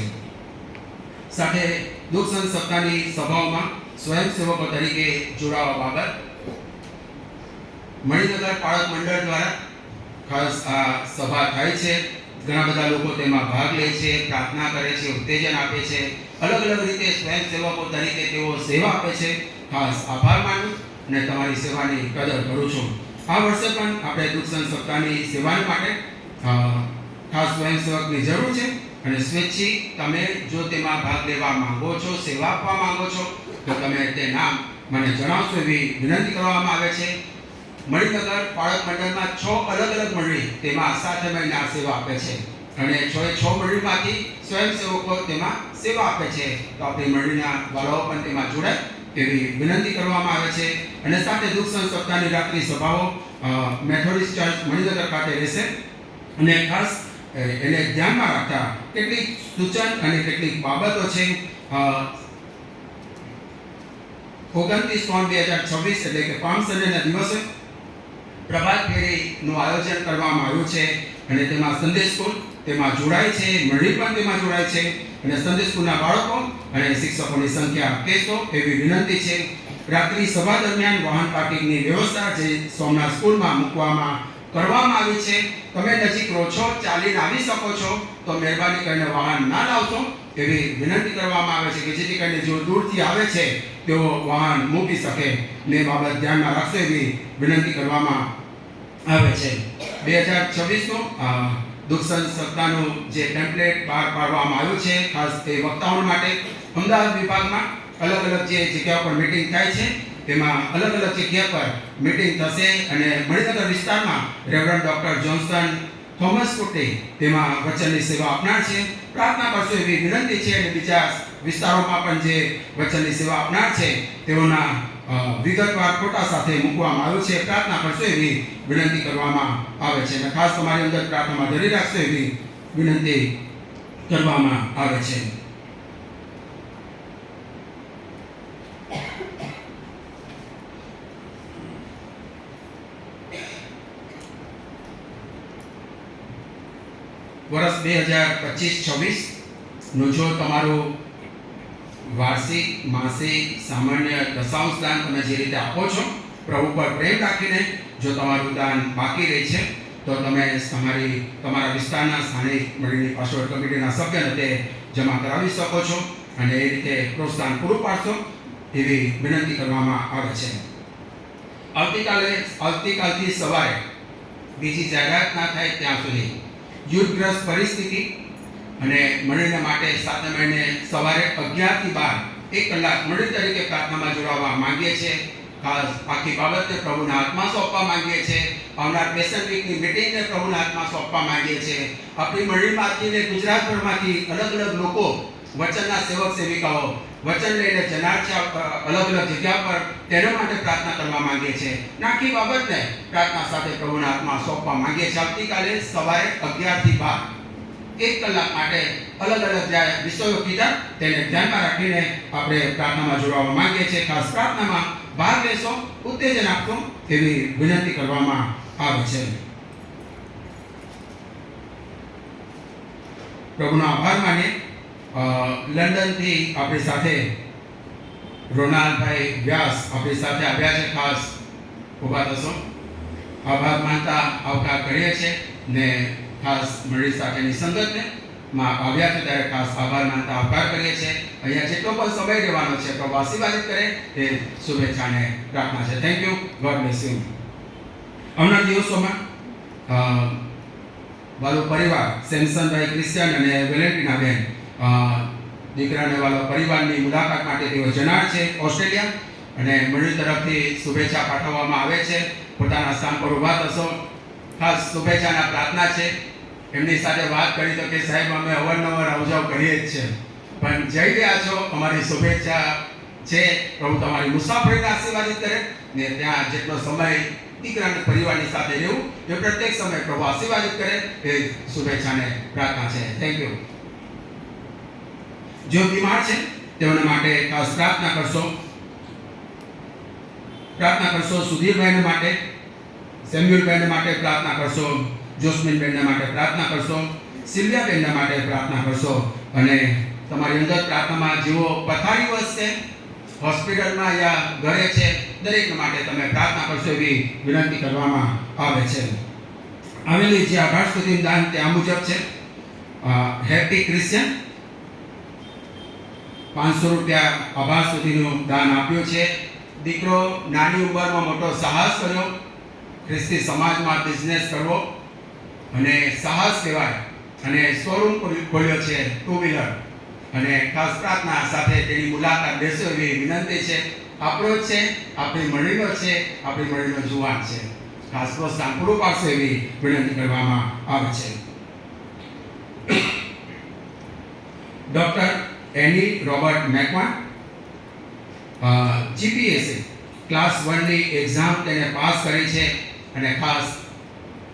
સાથે દુઃખ સપ્તાહની સભાઓમાં સ્વયંસેવકો તરીકે જોડાવા બાબત મણિનગર પાળક મંડળ દ્વારા ખાસ આ સભા થાય છે. ઘણા બધા લોકો તેમાં ભાગ લે છે, પ્રાર્થના કરે છે, ઉત્તેજન આપે છે, અલગ અલગ રીતે સ્વયંસેવકો તરીકે તેઓ સેવા આપે છે. ખાસ આભાર માનું અને તમારી સેવાની કદર કરું છું. આ વર્ષે પણ આપણે દુઃખ સપ્તાહની સેવા માટે ખાસ સ્વયંસેવકની જરૂર છે અને સ્વેચ્છિક તમે જો તેમાં ભાગ લેવા માંગો છો, સેવા આપવા માંગો છો તો તમે તે નામ મને જણાવશો એવી વિનંતી કરવામાં આવે છે. મણિનગર પાળક મંડળમાં 6 અલગ અલગ મંડળી તેમાં 7 મહિના સેવા આપે છે અને 6 મંડળીમાંથી સ્વયંસેવકો તેમાં સેવા આપે છે. તો આપણી મંડળીના વાળાઓ પણ તેમાં જોડાય એવી વિનંતી કરવામાં આવે છે. અને સાથે દુઃખ સપ્તાહની રાત્રિ સભાઓ મેથોડિસ્ટ ચર્ચ મણિનગર ખાતે રહેશે અને ખાસ એને ધ્યાનમાં રાખતા કેટલીક સૂચન અને કેટલીક બાબતો છે. 29/3/2026 એટલે કે પામ સન્ડેના દિવસે પ્રભાત ફેરીનું આયોજન કરવામાં આવ્યું છે અને તેમાં સંદેશ સ્કૂલ તેમાં જોડાય છે, મંડળી પણ તેમાં જોડાય છે અને સંદેશ સ્કૂલના બાળકો અને શિક્ષકોની સંખ્યા કહેશો એવી વિનંતી છે. રાત્રિ સભા દરમિયાન વાહન પાર્કિંગની વ્યવસ્થા જે સોમનાથ સ્કૂલમાં મૂકવામાં કરવામાં આવી છે. તમે નજીક રહો છો, ચાલીને આવી શકો છો તો મહેરબાની કરીને વાહન ના લાવશો એવી વિનંતી કરવામાં આવે છે કે જેથી કરીને જો દૂરથી આવે છે તેઓ વાહન મૂકી શકે ને બાબત ધ્યાનમાં રાખશે એવી વિનંતી કરવામાં આવે છે. 2026નું દુઃખ સપ્તાહનું જે ટેમ્પલેટ બહાર પાડવામાં આવ્યું છે ખાસ તે વક્તાઓ માટે અમદાવાદ વિભાગમાં અલગ અલગ જે જગ્યાઓ પર મીટિંગ થાય છે તેમાં અલગ અલગ જગ્યા પર મીટિંગ થશે અને મણિનગર વિસ્તારમાં રેવરન્ડ ડોક્ટર જોન્સન થોમસ કુટે તેમાં વચનની સેવા આપનાર છે. પ્રાર્થના કરશો એવી વિનંતી છે અને બીજા વિસ્તારોમાં પણ જે વચનની સેવા આપનાર છે તેઓના વિગતવાર ફોટા સાથે મૂકવામાં આવ્યું છે. પ્રાર્થના કરશો એવી વિનંતી કરવામાં આવે છે અને ખાસ તમારી અંદર પ્રાર્થનામાં ધરી રાખશો એવી વિનંતી કરવામાં આવે છે. વર્ષ 2025-26 નું જો તમારું વાર્ષિક, માસિક, સામાન્ય દશાંશ દાન તમે જે રીતે આપો છો પ્રભુ પર પ્રેમ રાખીને જો તમારું દાન બાકી રહે છે તો તમે તમારા વિસ્તારના સ્થાનિક મંડળીની પાસવર્ડ કમિટીના સભ્યને તે જમા કરાવી શકો છો અને એ રીતે પ્રોત્સાહન પૂરું પાડશો એવી વિનંતી કરવામાં આવે છે. આવતીકાલથી સવારે બીજી જાહેરાત ના થાય ત્યાં સુધી યુદ્ધગ્રસ્ત પરિસ્થિતિ અને મંડળીના માટે 7 મહિને સવારે 11 થી 12 1 કલાક મંડળી તરીકે પ્રાર્થનામાં જોડાવા માંગીએ છીએ. ખાસ આખી બાબતને પ્રભુના હાથમાં સોંપવા માંગીએ છીએ. આવનાર પેશન વીકની મીટિંગને પ્રભુના હાથમાં સોંપવા માંગીએ છીએ. આપણી મંડળીમાંથી ને ગુજરાતભરમાંથી અલગ અલગ લોકો વચનના સેવક સેવિકાઓ વચન લઈને જનાર છે અલગ અલગ જગ્યા પર તેના માટે પ્રાર્થના કરવા માંગીએ છીએ. આખી બાબતને પ્રાર્થના સાથે પ્રભુના હાથમાં સોંપવા માંગીએ છીએ. આવતીકાલે સવારે 11 થી 12 1 કલાક માટે અલગ અલગ જે વિષયો કીધા તેને ધ્યાનમાં રાખીને આપણે પ્રાર્થનામાં જોડાવા માંગીએ છીએ. ખાસ પ્રાર્થનામાં ભાગ લેશો, ઉત્તેજન આપશો એવી વિનંતી કરવામાં આવે છે. પ્રભુનો આભાર માનીએ. લંડનથી આપણી સાથે રોનાલ્ડભાઈ વ્યાસ આપણી સાથે આવ્યા છે. ખાસ ઊભા થશો. આભાર માનતા આવકાર કરીએ છીએ ને ખાસ મંડળી સાથેની સંગતને માં આવ્યા છે ત્યારે ખાસ આભાર માનતા આવકાર કરીએ છીએ. અહીંયા જેટલો પણ સમય રહેવાનો છે પ્રભુ આશીર્વાદિત કરે એ શુભેચ્છાને પ્રાર્થના છે. Thank you. God bless you. આવનાર દિવસોમાં વાલો પરિવાર સેમસનભાઈ ક્રિશ્ચિયન અને વેલેન્ટિના બેન દીકરાને વાલો પરિવારની મુલાકાત માટે તેઓ જનાર છે ઓસ્ટ્રેલિયા, અને મંડળી તરફથી શુભેચ્છા પાઠવવામાં આવે છે. પોતાના સ્થાન પર ઊભા થશો. ખાસ શુભેચ્છાના પ્રાર્થના છે. એમની સાથે વાત કરી તો કે સાહેબ અમે અવારનવાર આવજાવ કરીએ જ છે, પણ જઈ રહ્યા છો અમારી શુભેચ્છા છે. પ્રભુ તમારી મુસાફરીને આશીર્વાદિત કરે ને ત્યાં જેટલો સમય દીકરાના પરિવારની સાથે રહેવું એ પ્રત્યેક સમય પ્રભુ આશીર્વાદિત કરે એ શુભેચ્છાને પ્રાર્થના છે. Thank you. જો બીમાર છે તેઓને માટે ખાસ પ્રાર્થના કરશો. સુધીરભાઈને માટે, સેમ્યુઅલભાઈને માટે પ્રાર્થના કરશો. જોસ્મિનબેનને માટે પ્રાર્થના કરશો. સિલ્વિયાબેનને માટે પ્રાર્થના કરશો. અને તમારી અંદર પ્રાર્થનામાં જેઓ પથારીવશ છે, હોસ્પિટલમાં યા ઘરે છે, દરેક માટે તમે પ્રાર્થના કરશો એવી વિનંતી કરવામાં આવે છે. આવેલી જે આભાર સ્તુતિનું દાન તે આ મુજબ છે. હેપી ક્રિશ્ચિયન 500 રૂપિયા આભાર સ્તુતિનું દાન આપ્યું છે. દીકરો નાની ઉંમરમાં મોટો સાહસ કર્યો, ખ્રિસ્તી સમાજમાં બિઝનેસ કરવો અને સાહસ કહેવાય, અને શોરૂમ ખોલ્યો છે 2 વ્હીલર, અને ખાસ પ્રાર્થના સાથે તેની મુલાકાત લેશો એવી વિનંતી છે. આપણો જ છે, આપણી મંડળીનો છે, આપણી મંડળીનો જુવાન છે. ખાસ પ્રોત્સાહન પૂરું પાડશો એવી વિનંતી કરવામાં આવે છે. Doctor Annie Robert Macwan GPSC class 1ની એક્ઝામ તેને પાસ કરી છે, અને ખાસ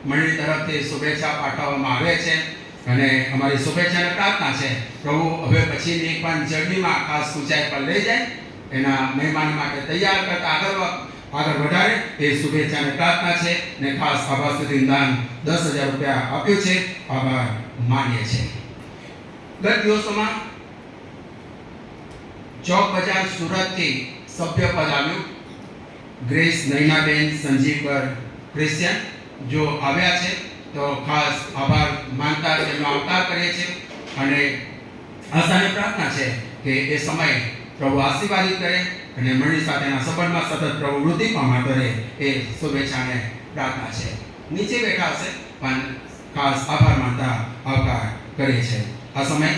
મંડળી તરફથી શુભેચ્છા પાઠવવામાં આવે છે. અને અમારી શુભેચ્છાને પ્રાર્થના છે પ્રભુ હવે પછીની પણ જર્નીમાં ખાસ ઊંચાઈ પર લઈ જાય, એના મહેમાન માટે તૈયાર કરતા આગળ વધારે એ શુભેચ્છાને પ્રાર્થના છે. ને ખાસ આભાર સ્તુતિનું દાન 10,000 રૂપિયા આપ્યું છે. આભાર માનીએ છીએ. ગત દિવસોમાં ચોક બજાર સુરતથી સભ્યપદ આવ્યું. ગ્રેસ નૈનાબેન સંજીવકર ક્રિશ્ચિયન જો આવ્યા છે તો ખાસ આભાર માનતા તેમનો આવકાર કરીએ છીએ, અને આશાને પ્રાર્થના છે કે એ સમય પ્રભુ આશીર્વાદિત કરે અને મંડળી સાથેના સંબંધમાં સતત પ્રભુ વૃદ્ધિ પામતા રહે એ શુભેચ્છાને પ્રાર્થના છે. નીચે બેઠા હશે પણ ખાસ આભાર માનતા આવકાર કરીએ છીએ. આ સમય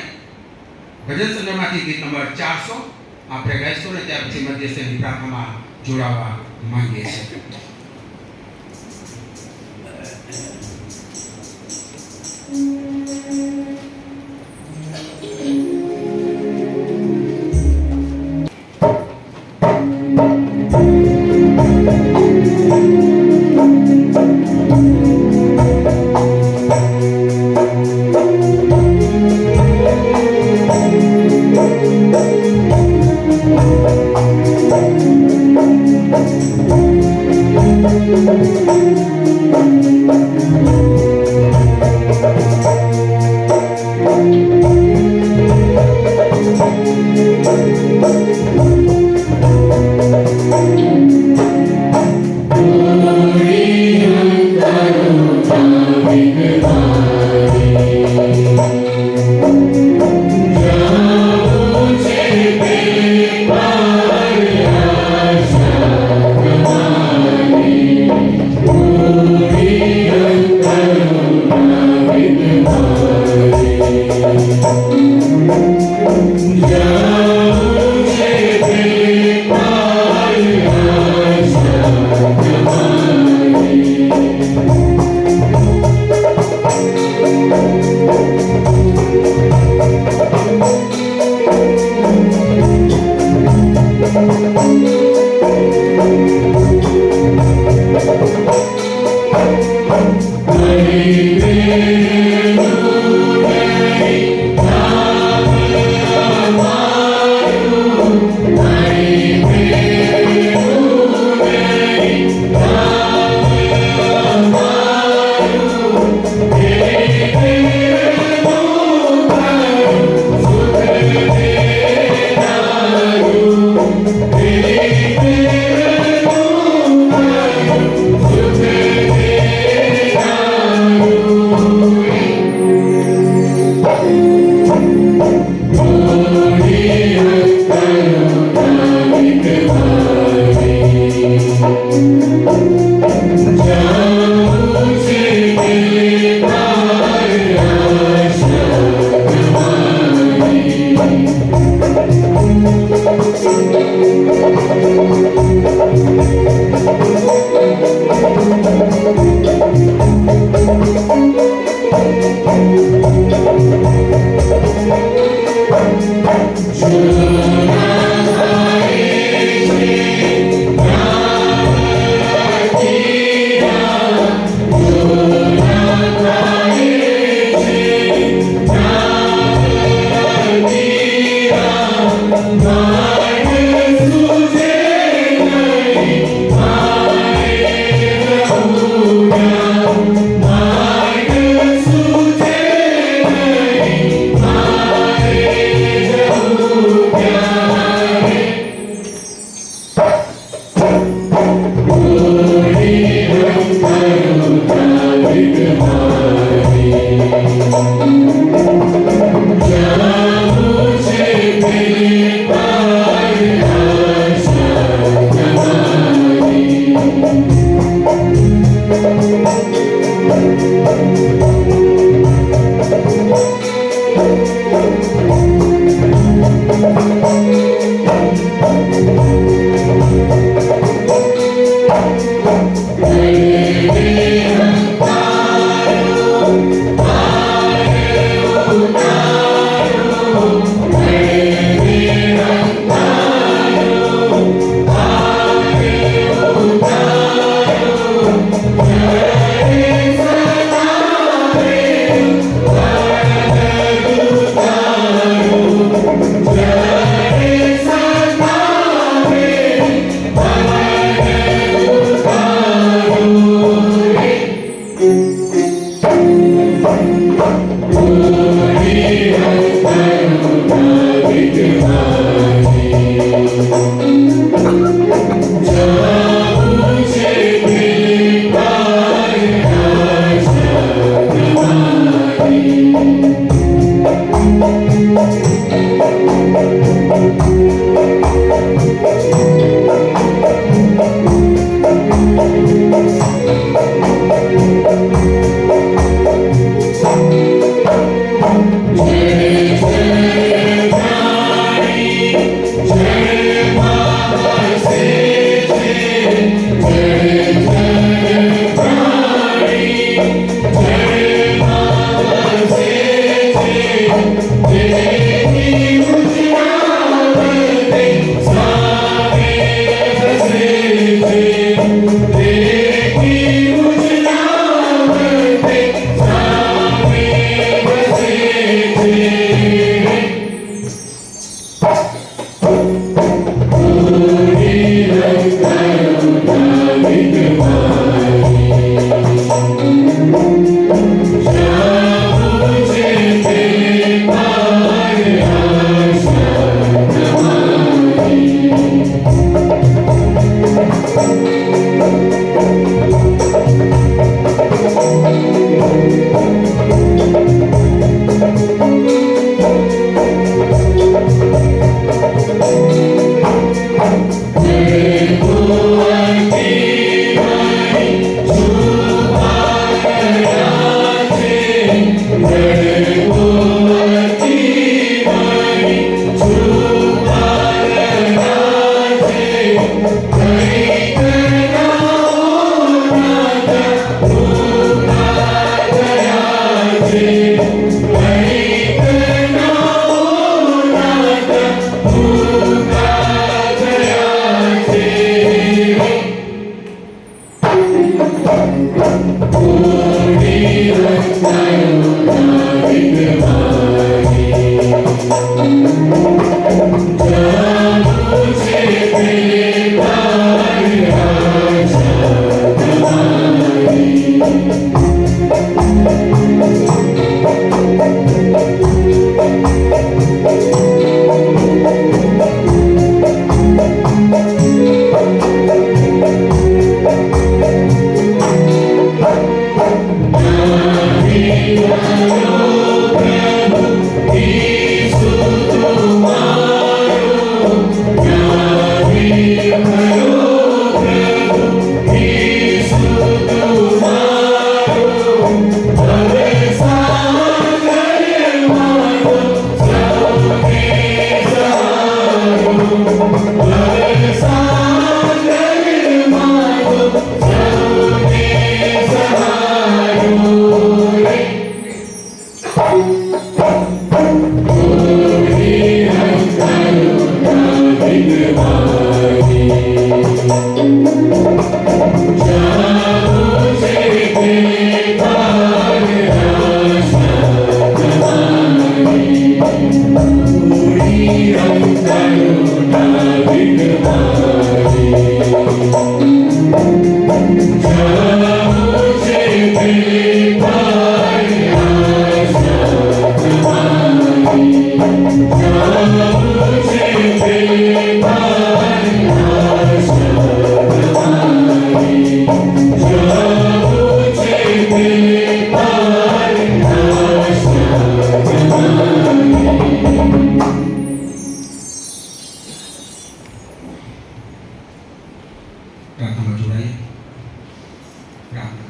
ભજન સંગ્રહમાંથી ગીત નંબર 400 આપણે ગાઈશું ને ત્યાર પછી મધ્યસ્થની પ્રાર્થનામાં જોડાવા માંગીએ છીએ.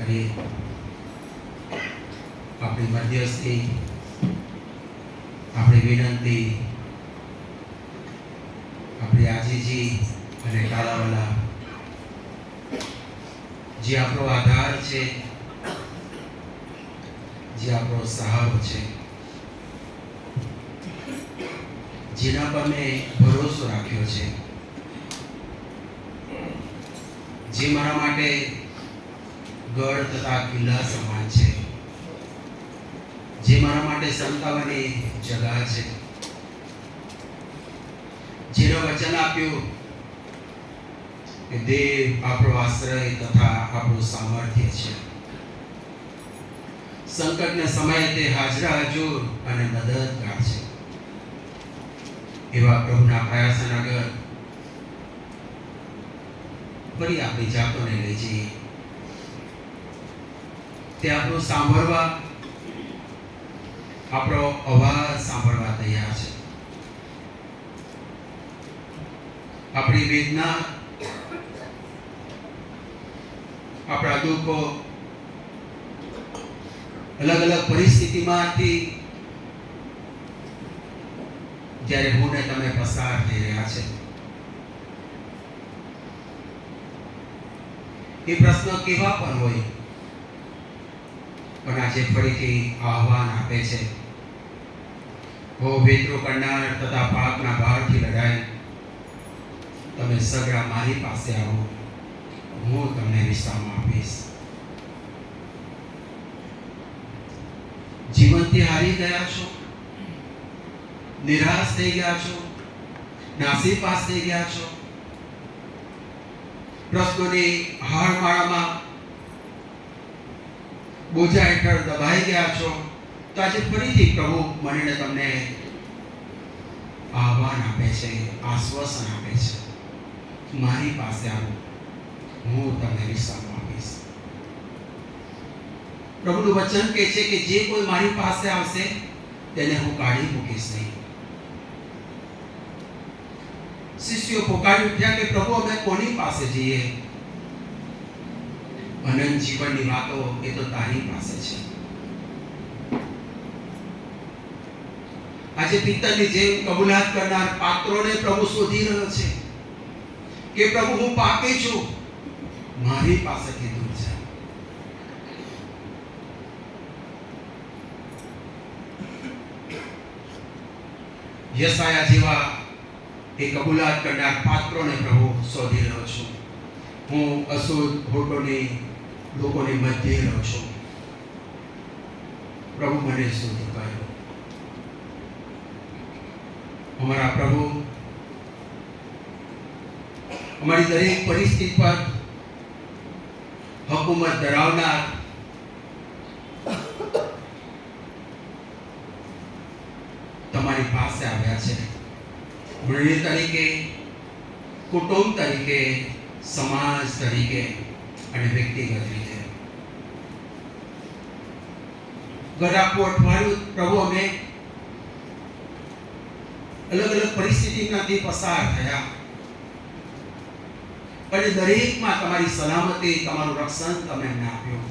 કરીએ. આપણી મધ્યસ્થી, આપણી વિનંતી, આપણી આજીજી અને ટાળાવાલા, જે આપણો આધાર છે, જે આપણો સહારો છે, જેના પર મેં ભરોસો રાખ્યો છે, જે મારા માટે ગઢ તથા કિલ્લા સમાન છે, જે મારા માટે સંતાવાની જગા છે, જેનો વચન આપ્યું કે દેવ આપણો આશ્રય તથા આપણું સામર્થ્ય છે, સંકટના સમયે તે હાજરા હજૂર અને મદદગાર છે. એવા પ્રભુના પ્રયાસન આગળ ફરી આપણી જાતોને લઈ જઈએ. તે આપણું સાંભળવા, આપણો અવાજ સાંભળવા તૈયાર છે. આપણી વેદના, આપણા દુઃખો, અલગ અલગ પરિસ્થિતિમાંથી જ્યારે હું ને તમે પસાર થઈ રહ્યા છે, એ પ્રશ્ન કેવા પણ હોય, પણ આજે ફરીથી આહવાન આપે છે, હો વેત્રો કરનાર તથા પાપના ભારથી લડાય, તમે સગડા મારી પાસે આવો, હું તમને વિશ્રામ આપીશ. જીવનથી હારી ગયા છો, નિરાશ થઈ ગયા છો, નાસીપાસ થઈ ગયા છો, પ્રશ્નોની હારમાળામાં બોજા હેઠળ દબાઈ ગયા છો, તો આજે ફરીથી પ્રભુ મને તમને આહવાન આપે છે, આશ્વાસન આપે છે, મારી પાસે આવો, હું તમને વિશ્રામ આપીશ. પ્રભુનું વચન કહે છે કે જે કોઈ મારી પાસે આવશે તેને હું કાઢી મૂકીશ નહીં. શિષ્યો પોકારી ઉઠ્યા કે પ્રભુ અમે કોની પાસે જઈએ? અનંત જીવનની વાતો એ તો તારી પાસે છે. આજે પિત્તરની જેમ કબૂલાત કરનાર પાત્રોને પ્રભુ શોધી રહ્યો છે કે પ્રભુ હું પાપી છું, મારી પાસેથી દૂર જા. યશાયા જેવા એ કબૂલાત કરનાર પાત્રોને પ્રભુ શોધી રહ્યો છું. હું અશુદ્ધ હોઠોની લોકોની મધ્યે રહ્યો છું. પ્રભુ મને શુદ્ધ કરો. અમારા પ્રભુ અમારી દરેક પરિસ્થિતિ પર હુકુમત ધરાવનાર તમારી પાસે આવ્યા છે. મંડળી તરીકે, કુટુંબ તરીકે, સમાજ તરીકે અને વ્યક્તિગત રીતે. ગત આખું અઠવાડિયું પ્રભુ અમે અલગ અલગ પરિસ્થિતિમાંથી પસાર થયા, અને દરેકમાં તમારી સલામતી, તમારું રક્ષણ તમે અમને આપ્યું.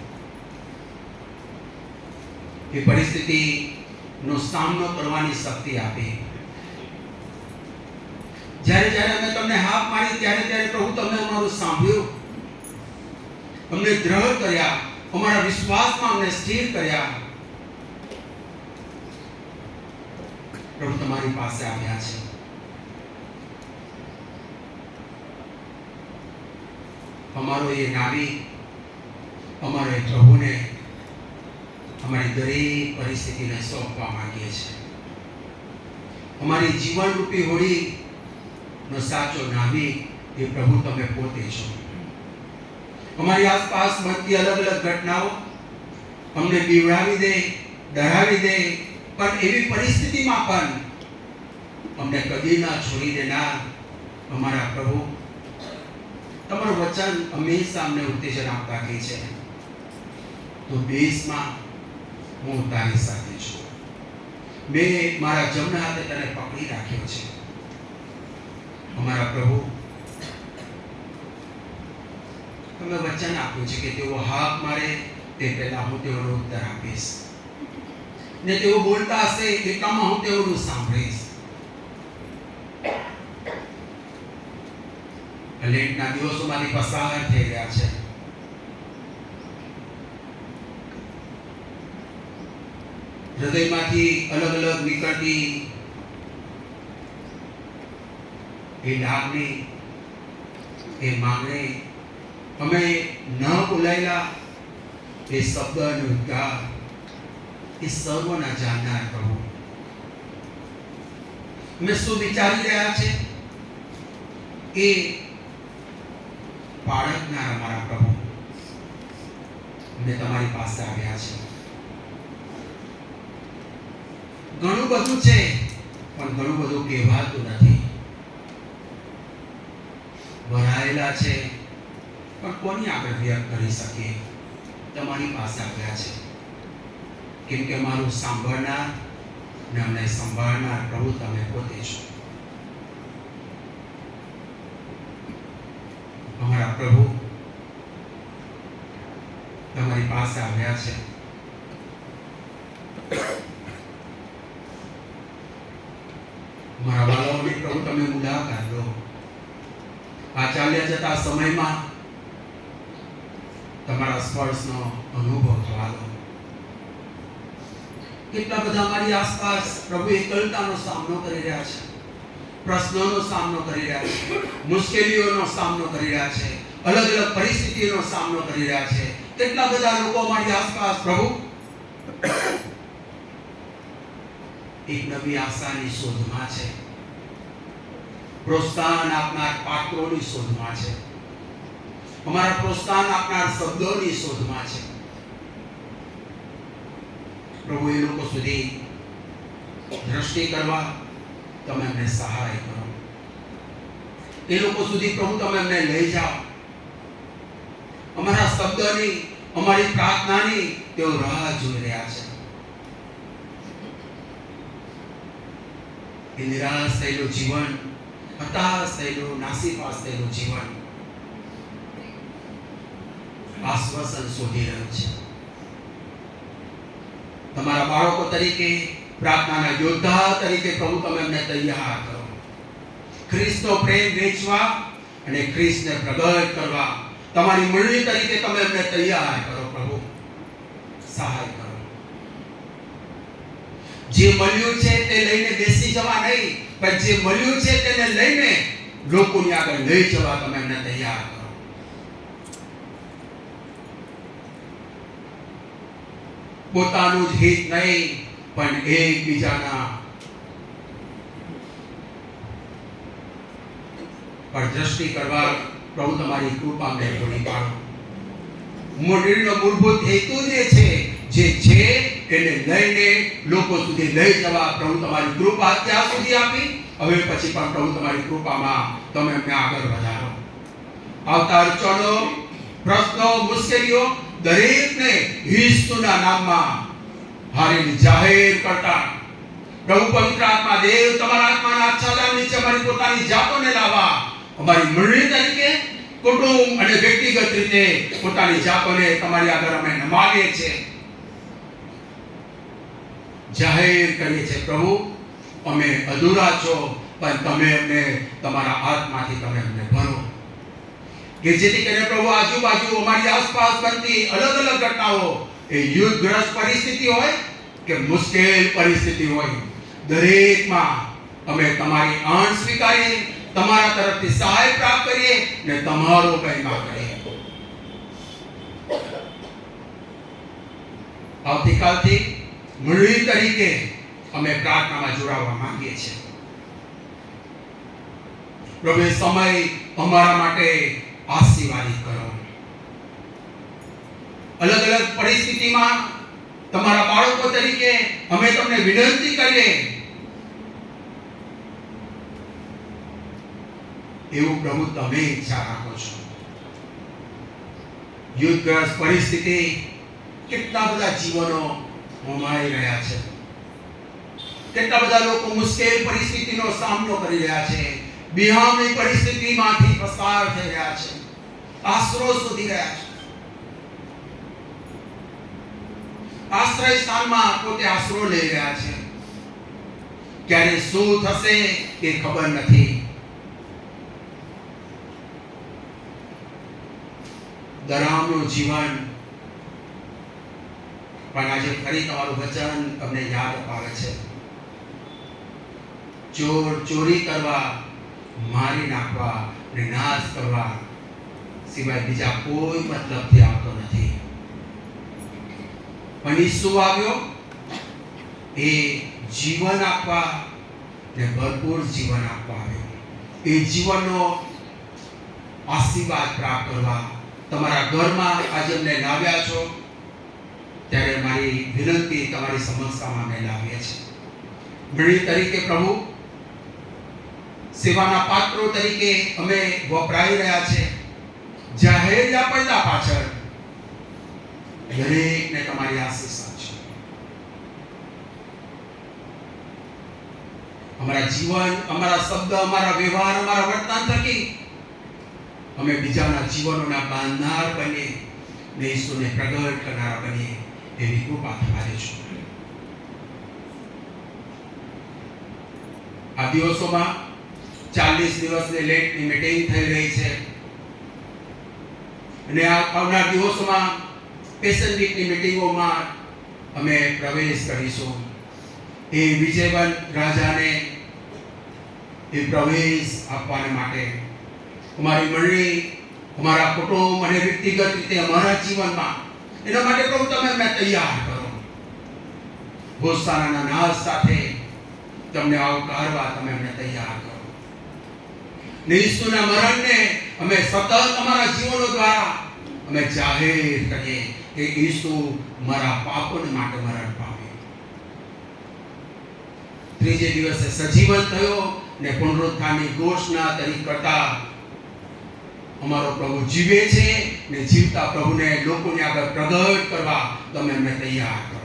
એ પરિસ્થિતિનો સામનો કરવાની શક્તિ આપી. જ્યારે જ્યારે અમે તમને હાથ મારી ત્યારે ત્યારે પ્રભુ તમે અમારું સાંભળ્યું, અમને દ્રઢ કર્યા, અમારા વિશ્વાસમાં અમને સ્થિર કર્યા. પ્રભુ તમારી પાસે આવ્યા છે. અમારો એ નાવી, અમારો એ પ્રભુને અમારી દરેક પરિસ્થિતિને સોંપવા માંગીએ છીએ. અમારી જીવનરૂપી હોડી નો સાચો નામી એ પ્રભુ તમે પોતે છો. અમારી આસપાસ બનતી અલગ અલગ ઘટનાઓ અમને બીવડાવી દે, ડરાવી દે, પણ એવી પરિસ્થિતિમાં પણ અમને કદી ના છોડી દેનાર અમારા પ્રભુ, તમારું વચન હંમેશા અમને ઉત્તેજન આપતા કહે છે, તો દેશમાં હું તારી સાથે છું. મેં મારા જમણા હાથે તને પકડી રાખ્યો છે. અમારા પ્રભુ, તમે વચન આપ્યું છે કે તેઓ હાક મારે તે પહેલા હું તેઓનો ઉત્તર આપીશ, ને તેઓ બોલતા હશે એટલામાં હું તેઓનું સાંભળીશ. લેન્ટના દિવસોમાંથી પસાર થઈ રહ્યા છે. હૃદયમાંથી અલગ અલગ નીકળતી એ લાગણી, એ માંગણી, અમે ન બોલાયેલા એ શબ્દ અને ઉદ્ગાર, એ સર્વના જાણનાર પ્રભુ. અમે શું વિચારી રહ્યા છે એ પાળકનાર અમારા પ્રભુ, અમે તમારી પાસે આવ્યા છે. ઘણું બધું છે પણ ઘણું બધું કહેવાતું નથી. ભરાયેલા છે પણ કોની આગળ વ્યક્ત કરી શકીએ? તમારી પાસે આવ્યા છે, કેમ કે અમારું સાંભળનાર ને અમને સંભાળનાર પ્રભુ તમે પોતે છો. અમારા પ્રભુ તમારી પાસે આવ્યા છે. મારા બાળકોની પ્રભુ તમે મુલાકાત લો. આ ચાલ્યા જતા સમયમાં તમારા સ્પર્શનો અનુભવ થવા દો. કેટલા બધા અમારી આસપાસ પ્રભુ એકલતાનો સામનો કરી રહ્યા છે, પ્રશ્નોનો સામનો કરી રહ્યા છે, મુશ્કેલીઓનો સામનો કરી રહ્યા છે, અલગ અલગ પરિસ્થિતિઓનો સામનો કરી રહ્યા છે. કેટલા બધા લોકો અમારી આસપાસ પ્રભુ એક નવી આશાની શોધમાં છે, પ્રોત્સાહન આપનાર પાત્રોની શોધમાં છે, અમારા પ્રોત્સાહન આપનાર શબ્દોની શોધમાં છે. પ્રભુ એ લોકો સુધી દ્રષ્ટિ કરવા તમે અમને સહાય કરો. એ લોકો સુધી પ્રભુ તમે અમને લઈ જાઓ. અમારા શબ્દોની, અમારી પ્રાર્થનાની તેઓ રાહ જોઈ રહ્યા છે. એ નિરાશ થયેલું જીવન, હતાશ થયેલું, નાસીપાસ થયેલું જીવન આશ્વાસન શોધી રહ્યું છે. તમારા બાળકો તરીકે, પ્રાર્થનાના યોદ્ધા તરીકે પ્રભુ તમે અમને તૈયાર કરો. ખ્રિસ્તનો પ્રેમ વેચવા અને ખ્રિસ્તને પ્રગટ કરવા તમારી મંડળી તરીકે તમે અમને તૈયાર કરો. પ્રભુ સહાય કરો. જે મળ્યું છે તે લઈને બેસી જવા નહીં, પણ જે મળ્યું છે તેને લઈને લોકોની આગળ લઈ જવા તમે અમને તૈયાર કરો. પોતાનું જ હિત નહીં પણ એકબીજાના પર દ્રષ્ટિ કરવા પ્રભુ તમારી કૃપા અમને પૂરી પાડો. મંડળીનો મૂળભૂત હેતુ જ છે એને લઈને લોકો સુધી લઈ જવા પ્રભુ તમારી કૃપા અત્યાર સુધી આપી, હવે પછી પણ પ્રભુ તમારી કૃપામાં તમે અમને આગળ વધારો. આવતા અડચણો, પ્રશ્નો, મુશ્કેલીઓ દરેકને ઈસુના નામમાં હારીને જાહેર કરતા પ્રભુ પવિત્ર આત્મા દેવ તમારા આત્માના આચ્છાદન નીચે અમારી પોતાની જાતોને લાવવા, અમારી મંડળી તરીકે, કુટુંબ અને વ્યક્તિગત રીતે પોતાની જાતોને તમારી આગળ અમે નમાવીએ છીએ, જાહેર કરીએ છીએ. પ્રભુ અમે અધૂરા છો પણ તમે અમને તમારા આત્માથી તમે અમને ભરો, કે જેથી કરીને પ્રભુ આજુબાજુ અમારી આસપાસ બનતી અલગ અલગ ઘટનાઓ, એ યુદ્ધગ્રસ્ત પરિસ્થિતિ હોય કે મુશ્કેલ પરિસ્થિતિ હોય, દરેકમાં અમે તમારી આણ સ્વીકારીએ, તમારા તરફથી સહાય પ્રાપ્ત કરીએ ને તમારો મહિમા કરીએ. આવતીકાલથી મંડળી તરીકે અમે પ્રાર્થનામાં જોડાવા માંગીએ છીએ. પ્રભુ એ સમય અમારા માટે આશીર્વાદિત કરો. અલગ અલગ પરિસ્થિતિમાં તમારા બાળકો તરીકે અમે તમને વિનંતી કરીએ, એવું પ્રભુ તમે ઈચ્છા રાખો છો. યુદ્ધગ્રસ્ત પરિસ્થિતિ, કેટલા બધા જીવનો હોમાઈ રહ્યા છે, કેટલા બધા લોકો મુશ્કેલ પરિસ્થિતિનો સામનો કરી રહ્યા છે, બિહામની પરિસ્થિતિમાંથી પસાર થઈ રહ્યા છે. આશરો શોધી રહ્યા છે. આશ્રય સ્થાનમાં પોતે આશરો લઈ રહ્યા છે. ક્યારે શું થશે એ ખબર નથી. દરામનું જીવન. પણ આજે ફરી તમારું વચન તમને યાદ અપાવે છે. ચોર ચોરી કરવા, મારી નાખવા અને નાશ કરવા સિવાય બીજા કોઈ મતલબથી આવતો નથી. પણ ઈસુ આવ્યો એ જીવન આપવા ને ભરપૂર જીવન આપવા આવ્યો. એ જીવનનો આશીર્વાદ પ્રાપ્ત કરવા તમારા ઘરમાં આજે અમને લાવ્યા છો. ત્યારે મારી વિનંતી તમારી સમક્ષમાં અમે લાવીએ છીએ. મંડળી તરીકે પ્રભુ, સેવાના પાત્રો તરીકે અમે વપરાઈ રહ્યા છે. જાહેર યા પડદા પાછળ દરેકને તમારી આશીષ આપજો. અમારા જીવન, અમારા શબ્દ, અમારા વ્યવહાર, અમારા વર્તન થકી અમે બીજાના જીવનોના બાંધનાર બનીએ ને ઈશ્વરને પ્રગટ કરનારા બનીએ એવી કૃપા તમારી છે. આ દિવસોમાં 40 દિવસની લેટની મીટિંગ થઈ રહી છે અને આવનાર દિવસોમાં પેશન વીકની મીટિંગોમાં અમે પ્રવેશ કરીશું. એ વિજયવંત રાજાને એ પ્રવેશ આપવાને માટે અમારી મંડળી, અમારા કુટુંબ અને વ્યક્તિગત રીતે અમારા જીવનમાં એના માટે પ્રભુ તમે અમને તૈયાર કરો. હોસાના નાદ સાથે તમને આવકારવા તમે અમને તૈયાર કરો. ઈસુના મરણને અમે સતત અમારા જીવનો દ્વારા અમે જાહેર કરીએ કે ઈસુ મારા પાપોને માટે મરણ પામ્યો, ત્રીજે દિવસે સજીવન થયો ને પુનરુત્થાનની ઘોષણા તરીકે કરતા અમારો પ્રભુ જીવે છે ને જીવતા પ્રભુને લોકોને આગળ પ્રગટ કરવા તમે અમને તૈયાર કરો.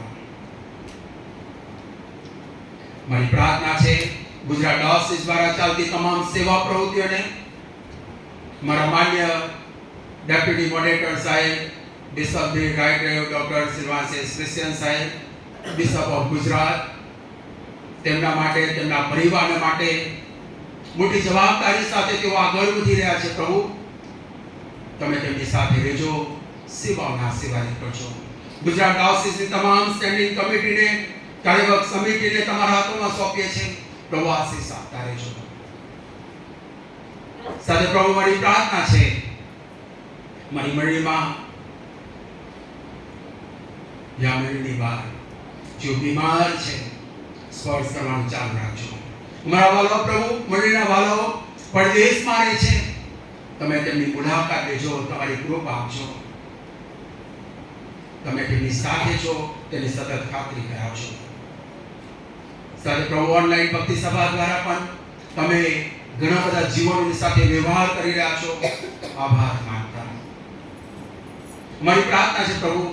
મારી પ્રાર્થના છે ગુજરાત ડાયોસિસ દ્વારા ચાલતી તમામ સેવા પ્રવૃત્તિઓને મારા માન્ય ડેપ્યુટી મોડરેટર સાહેબ, bishop the right reverend doctor સિલ્વાન્સિસ ક્રિશ્ચિયન સાહેબ, બિશપ ઓફ ગુજરાત, તેમના માટે, તેમના પરિવારને માટે મોટી જવાબદારી સાથે તેઓ આગળ વધી રહ્યા છે. પ્રભુ તમે તેમની સાથે રહેજો, સેવાઓના આશીર્વાદ કરજો. ગુજરાત ડાયોસિસની તમામ સ્ટેન્ડિંગ કમિટીને, કાર્યવાહક સમિતિને તમારા હાથોમાં સોંપીએ છીએ. પ્રભુ આશીષ આપતા રહેજો. સાથે પ્રભુ મારી પ્રાર્થના છે મારી મંડળીમાં યા મંડળીની બહાર જો બીમાર છે સ્પર્શ કરવાનું ચાલુ રાખજો. અમારા વાલાઓ પ્રભુ, મંડળીના વાલાઓ પરદેશમાં રહે છે, તમે તેમની મુલાકાત લેજો, તમારી કૃપા આપજો. તમે તેમની સાથે છો તેની સતત ખાતરી કરાવજો. સાથે પ્રભુ ઓનલાઈન ભક્તિ સભા દ્વારા પણ તમે ઘણા બધા જીવનોની સાથે વ્યવહાર કરી રહ્યા છો. આભાર માનતા મારી પ્રાર્થના છે પ્રભુ,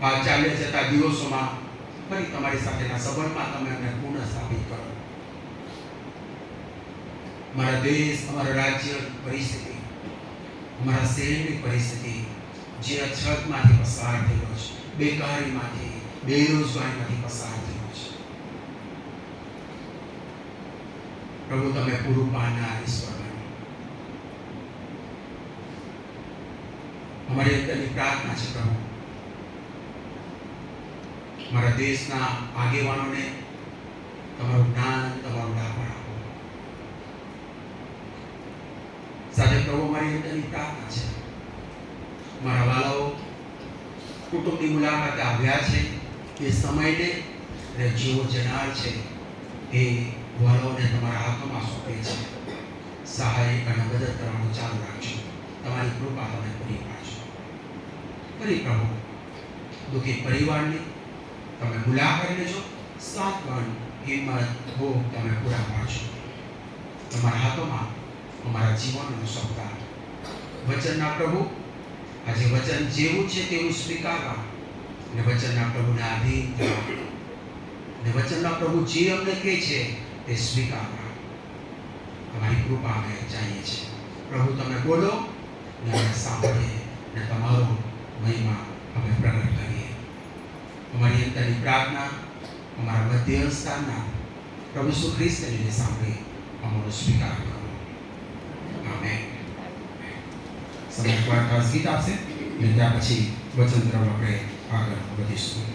આ ચાલ્યા જતા દિવસોમાં ફરી તમારી સાથેના સંબંધમાં તમે અમને પુનઃ સ્થાપિત કરો. અમારા દેશ, અમારા રાજ્ય પરિસ્થિતિ, અમારા શહેરની પરિસ્થિતિ જે અછતમાંથી પસાર થઈ રહ્યો છે, બેકારીમાંથી, બેરોજગારીમાંથી પસાર થઈ રહ્યો છે, પ્રભુ તમે પૂરું પાડનાર ઈશ્વર બનો. અમારી અંદરની પ્રાર્થના છે પ્રભુ, મારા દેશના આગેવાનોને તમારું જ્ઞાન, તમારું ડાપણ આપો. સાથે પ્રભુ મારી અંદરની પ્રાર્થના છે મારા વાલાઓ કુટુંબની મુલાકાતે આવ્યા છે એ સમયને અને જેઓ જનાર છે એ વાલાઓને તમારા હાથોમાં સોંપે છે. સહાય અને મદદ કરવાનું ચાલુ રાખજો. તમારી કૃપા તમે પૂરી પાડજો. ફરી પ્રભુ દુઃખી પરિવારની તમે મુલાકાત લેજો. સાંત્વન, હિંમત, ભોગ તમે પૂરા પાડજો. તમારા હાથોમાં અમારા જીવનનો સૌદા વચનના પ્રભુ, આજે વચન જેવું છે તેવું સ્વીકારવા અને વચનના પ્રભુને આધીન થવા અને વચનના પ્રભુ જે અમને કહે છે તે સ્વીકારવા. તમારી કૃપા અમે જાણીએ છીએ. પ્રભુ તમે બોલો ને અમે સાંભળીએ ને તમારો મહિમા અમે પ્રગટ કરીએ. અમારી અંતરની પ્રાર્થના અમારા મધ્યસ્થાનના પ્રભુ ઈસુ ખ્રિસ્તને લીધે સાંભળી અમારો સ્વીકાર કરો. આમેન. સમય પર ખાસ ગીત આપશે ને ત્યાર પછી વચન તરફ આપણે આગળ વધીશું.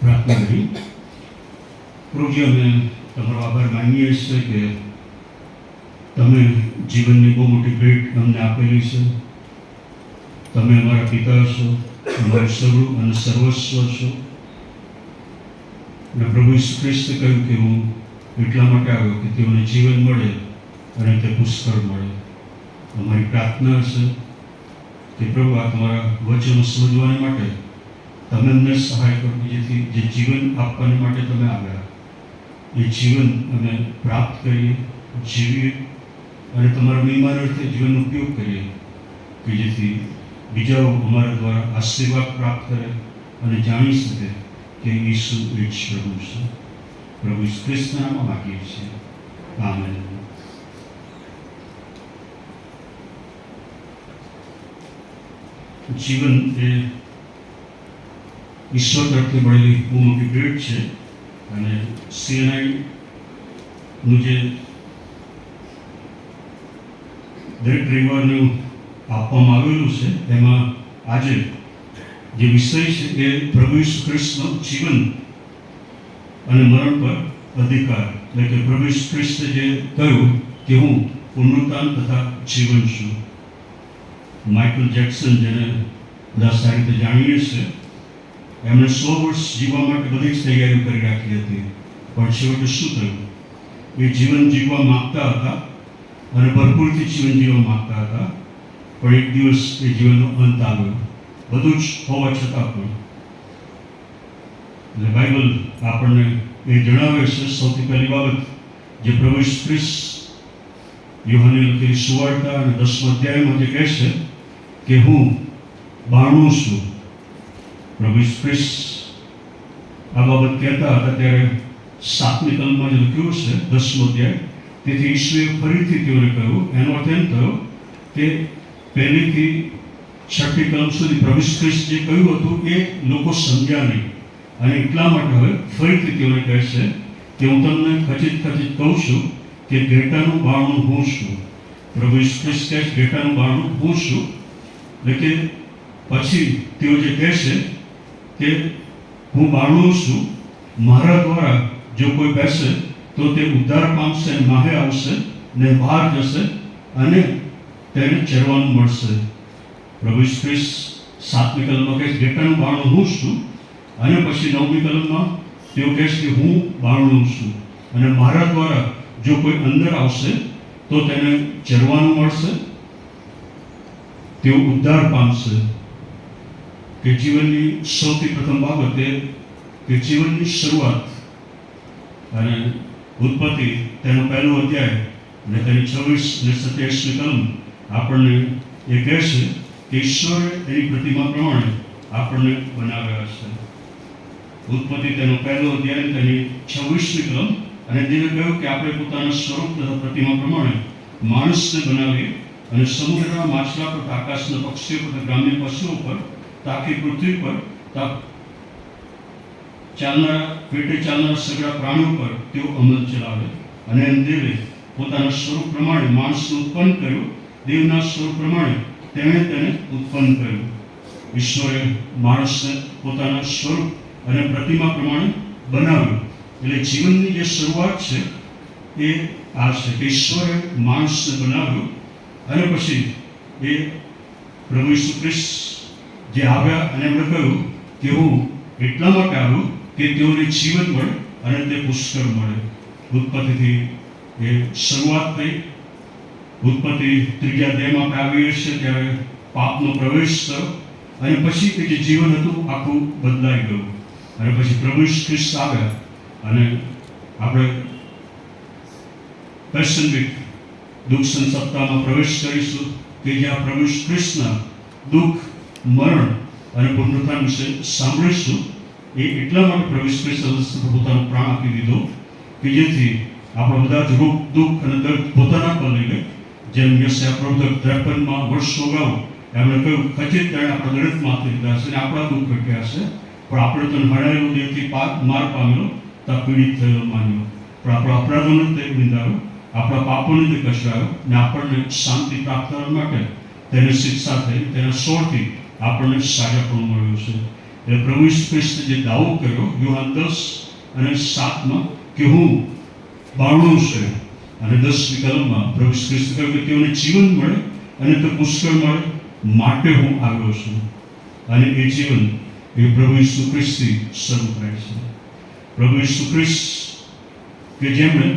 પ્રાર્થના કરી. પ્રભુજી અમે તમારો આભાર માનીએ છીએ કે તમે જીવનની બહુ મોટી ભેટ અમને આપેલી છે. તમે અમારા પિતા છો, અમારું સર્વ અને સર્વસ્વ છો. અને પ્રભુ ઈસુ ખ્રિસ્તે કહ્યું કે હું એટલા માટે આવ્યો કે તેઓને જીવન મળે અને તે પુષ્કળ મળે. અમારી પ્રાર્થના છે કે પ્રભુ આ તમારા વચનો સમજવાને માટે તમે અમને સહાય કરો, જેથી જે જીવન આપવાને માટે તમે આવ્યા એ જીવન અમે પ્રાપ્ત કરીએ, જીવીએ અને તમારા મહિમાન અર્થે જીવનનો ઉપયોગ કરીએ કે જેથી બીજાઓ અમારા દ્વારા આશીર્વાદ પ્રાપ્ત કરે અને જાણી શકે કે ઈસુ એ જ પ્રભુ છે. પ્રભુ ઈસુ ખ્રિસ્તના નામમાં માગીએ છીએ. આમેન. જીવન એ ઈશ્વર તરફથી મળેલી બહુ મોટી ભેટ છે અને CNIનું જે દરેક રવિવારનું આપવામાં આવેલું છે એમાં આજે જે વિષય છે એ પ્રભુ ઈસુ ખ્રિસ્તનો જીવન અને મરણ પર અધિકાર, એટલે કે પ્રભુ ઈસુ ખ્રિસ્તે જે કહ્યું કે હું પુનરુત્થાન તથા જીવન છું. માઇકલ જેક્સન, જેને બધા સારી રીતે જાણીએ છીએ, એમણે 100 વર્ષ જીવવા માટે બધી જ તૈયારીઓ કરી રાખી હતી, પણ છેવટે શું થયું? એ જીવન જીવવા માંગતા હતા અને ભરપૂરથી જીવન જીવવા માંગતા હતા, પણ એક દિવસ એ જીવનનો અંત આવ્યો, બધું જ હોવા છતાં પણ. એટલે બાઇબલ આપણને એ જણાવે છે સૌથી પહેલી બાબત જે પ્રભુ ઈસુ ખ્રિસ્ત યોહાનને લખેલી સુવાર્તા અને 10મા અધ્યાયમાં જે કહે છે કે હું બારણું છું. પ્રભુ ઈસુ ખ્રિસ્ત આ બાબત કહેતા હતા ત્યારે 7મી કલમમાં જે લખ્યું છે 10મો અધ્યાય, તેથી ઈશ્વરે ફરીથી તેઓને કહ્યું, એનો અર્થ એમ થયો કે પહેલીથી 6મી કલમ સુધી પ્રભુ ઈસુ ખ્રિસ્ત જે કહ્યું હતું એ લોકો સમજ્યા નહીં અને એટલા માટે હવે ફરીથી તેઓને કહે છે કે હું તમને ખચિત કહું છું કે ઘેટાનું બારણું હું છું. પ્રભુ ઈસુ ખ્રિસ્ત કહે છે ઘેટાનું બારણું હું છું, એટલે કે પછી તેઓ જે કહે છે કે હું બારણું છું, મારા દ્વારા જો કોઈ બેસે તો તે ઉદ્ધાર પામશે, માહે આવશે ને બહાર જશે અને તેને ચરવાનું મળશે. પ્રભુ ઈસુ ખ્રિસ્ત 7મી કલમમાં કહે છે ઘેટાનું બારણું હું છું અને પછી 9મી કલમમાં તેઓ કહે છે કે હું બારણું છું અને મારા દ્વારા જો કોઈ અંદર આવશે તો તેને ચરવાનું મળશે, તેઓ ઉદ્ધાર પામશે. કે જીવનની સૌથી પ્રથમ બાબત એ કે જીવનની શરૂઆત અને ઉત્પત્તિ તેનો પહેલો અધ્યાય અને તેની 26 અને 27મી કલમ આપણને એ કહે છે કે ઈશ્વરે એની પ્રતિમા પ્રમાણે આપણને બનાવ્યા છે. ઉત્પત્તિ તેનો પહેલો અધ્યાય તેની 26મી કલમ, અને તેને કહ્યું કે આપણે પોતાના સ્વરૂપ તથા પ્રતિમા પ્રમાણે માણસને બનાવીએ અને સમુદ્રના માછલા પર, આકાશના પક્ષીઓ પર, ગ્રામ્ય પશુઓ પર, આખી પૃથ્વી પર, પેટે ચાલનારા સગળા પ્રાણીઓ પર તેઓ અમલ ચલાવે. અને એમ દેવે પોતાના સ્વરૂપ પ્રમાણે માણસને ઉત્પન્ન કર્યું, દેવના સ્વરૂપ પ્રમાણે તેણે તેને ઉત્પન્ન કર્યું. ઈશ્વરે માણસને પોતાના સ્વરૂપ અને પ્રતિમા પ્રમાણે બનાવ્યું. એટલે જીવનની જે શરૂઆત છે એ આ છે કે ઈશ્વરે માણસને બનાવ્યું અને પછી એ પ્રભુ ઈસુ ખ્રિસ્ત જે આવ્યા અને એમણે કહ્યું કે હું એટલા માટે આવ્યો કે તેઓને જીવન મળે અને તે પુષ્કળ મળે. ઉત્પત્તિથી એ શરૂઆત થઈ. ઉત્પત્તિ 3જા અધ્યાયમાં આપણે આવીએ છીએ ત્યારે પાપનો પ્રવેશ થયો અને પછી તે જે જીવન હતું આખું બદલાઈ ગયું અને પછી પ્રભુ ઈસુ ખ્રિસ્ત આવ્યા અને આપણે પેશન વીક દુઃખ સપ્તાહમાં પ્રવેશ કરીશું કે જ્યાં પ્રભુ ઈસુ ખ્રિસ્તના દુઃખ, મરણ અને પુનરુત્થાન વિશે સાંભળીશું. એ એટલા માટે પ્રભુ ઈસુ ખ્રિસ્તે પોતાનો પ્રાણ આપી દીધો કે જેથી આપણા બધા જ રોગ, દુઃખ અને દર્દ પોતાના પર લઈ લે. જેમ યશાયા પ્રવક્તા 53માં વર્ષો અગાઉ એમણે કહ્યું, ખચિત તેણે આપણા દર્દ માથે લીધા છે અને આપણા દુઃખ ઘટ્યા છે, પણ આપણે તને હણાયેલો, દેવથી માર પામેલો, તા પીડિત થયેલો માન્યો. પણ આપણા અપરાધોને તે વિંધાયો, આપણા પાપોને તે કચરાયો અને આપણને શાંતિ પ્રાપ્ત કરવા માટે તેને શિક્ષા થઈ, તેના સોળથી આપણને સાજાપણું મળ્યું છે. એટલે પ્રભુ ઈસુ ખ્રિસ્તે જે દાવો કર્યો યોહાન 10:7માં કે હું બારણું છું, અને 10મી કલમમાં પ્રભુ ઈસુ ખ્રિસ્તે કહ્યું કે તેઓને જીવન મળે અને તે પુષ્કળ મળે માટે હું આવ્યો છું. અને એ જીવન એ પ્રભુ ઈસુ ખ્રિસ્તથી શરૂ થાય છે. પ્રભુ ઈસુ ખ્રિસ્ત કે જેમણે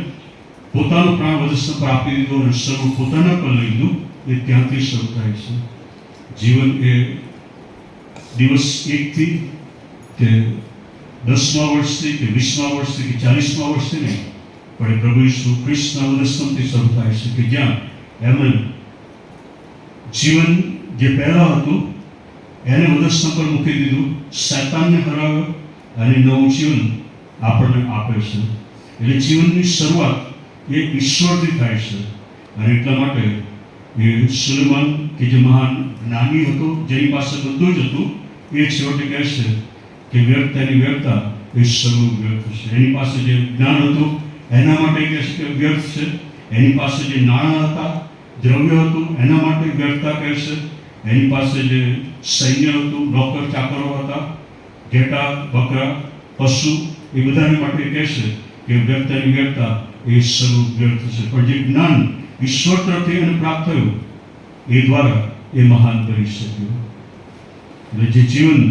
પોતાનો પ્રાણ વધસ્તંભ પર આપી દીધો અને સર્વ પોતાના પર લઈ લીધું, એ ત્યાંથી શરૂ થાય છે. જીવન એ દિવસ 1થી કે 10મા વર્ષથી કે 20મા વર્ષથી કે 40મા વર્ષથી નહીં, પણ એ પ્રભુ ઈસુ ખ્રિસ્તના ઉદસ્તમથી શરૂ થાય છે, કે જ્યાં એમણે જીવન જે પહેલાં હતું એને ઉદસ્તમ પર મૂકી દીધું, શૈતાનને હરાવ્યો અને નવું જીવન આપણને આપે છે. એટલે જીવનની શરૂઆત એ ઈશ્વરથી થાય છે. અને એટલા માટે એ સુલેમાન કે જે મહાન જ્ઞાની હતો, જેની પાસે બધું જ હતું, એ છેવટે કહે છે કે વ્યર્થતાની વ્યર્થતા એ સર્વ વ્યર્થ છે. એની પાસે જે જ્ઞાન હતું એના માટે કહે છે કે વ્યર્થ છે. એની પાસે જે નાણાં હતા, દ્રવ્ય હતું, એના માટે વ્યર્થતા કહે છે. એની પાસે જે સૈન્ય હતું, નોકર ચાકરો હતા, ઘેટા બકરા પશુ, એ બધાને માટે કહે છે કે વ્યર્થતાની વ્યર્થતા એ સર્વ વ્યર્થ છે. પણ જે જ્ઞાન ઈશ્વર તરફથી એને પ્રાપ્ત થયું એ દ્વારા એ મહાન કરી શક્યું. એટલે જે જીવન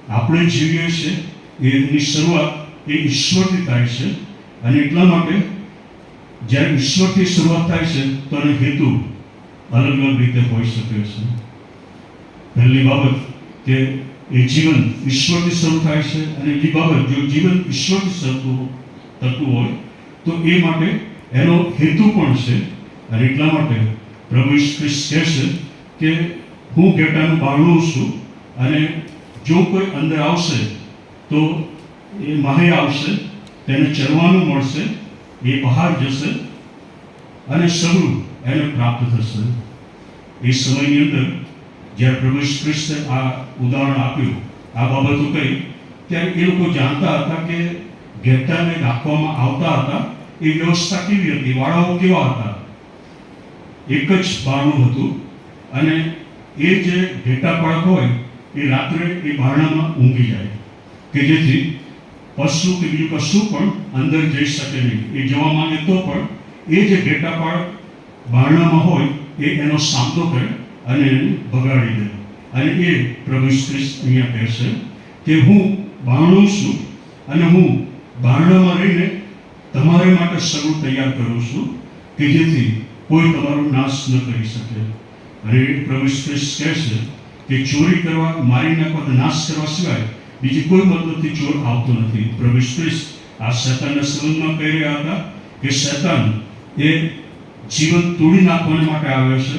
આપણે જીવીએ છીએ એની શરૂઆત એ ઈશ્વરથી થાય છે. અને એટલા માટે જ્યારે ઈશ્વરથી શરૂઆત થાય છે તો એનો હેતુ અલગ અલગ રીતે હોઈ શકે છે. પહેલી બાબત કે એ જીવન ઈશ્વરથી શરૂ થાય છે, અને બીજી બાબત જો જીવન ઈશ્વરથી શરૂ થતું હોય તો એ માટે એનો હેતુ પણ છે. અને એટલા માટે પ્રભુ ઈસુ ખ્રિસ્ત કહે છે કે હું ઘેટાનું બારણું છું, અને જો કોઈ અંદર આવશે તો એ માહે આવશે, તેને ચરવાનું મળશે, એ બહાર જશે અને સગળું એને પ્રાપ્ત થશે. એ સમયની અંદર જ્યારે પ્રભુ ઈસુ ખ્રિસ્તે આ ઉદાહરણ આપ્યું, આ બાબતો કહી, ત્યારે એ લોકો જાણતા હતા કે ઘેટાને રાખવામાં આવતા હતા એ વ્યવસ્થા કેવી હતી, વાળાઓ કેવા હતા. એક જ બારણું હતું, અને એ જે ઘેટા પાળક હોય એ રાત્રે એ બારણામાં ઊંઘી જાય, કે જેથી પશુ કે બીજું કશું પણ અંદર જઈ શકે નહીં. એ જવા માંગે તો પણ એ જે ઘેટા પાળક બારણામાં હોય એ એનો સામનો કરે અને એને બગાડી દે. અને એ પ્રભુ ઈસુ ખ્રિસ્ત અહીંયા કહે છે કે હું બારણું છું, અને હું બારણામાં રહીને તમારે માટે સગળું તૈયાર કરું છું, કે જેથી કોઈ તમારો નાશ ન કરી શકે. અને પ્રભુ ઈસુ ખ્રિસ્ત કહે છે કે ચોરી કરવા, મારી નાખવા, નાશ કરવા સિવાય બીજી કોઈ મતલબથી ચોર આવતો નથી. પ્રભુ ઈસુ ખ્રિસ્ત આ શૈતાનના સંબંધમાં કહી રહ્યા હતા કે શૈતાન એ જીવન તોડી નાખવાને માટે આવે છે,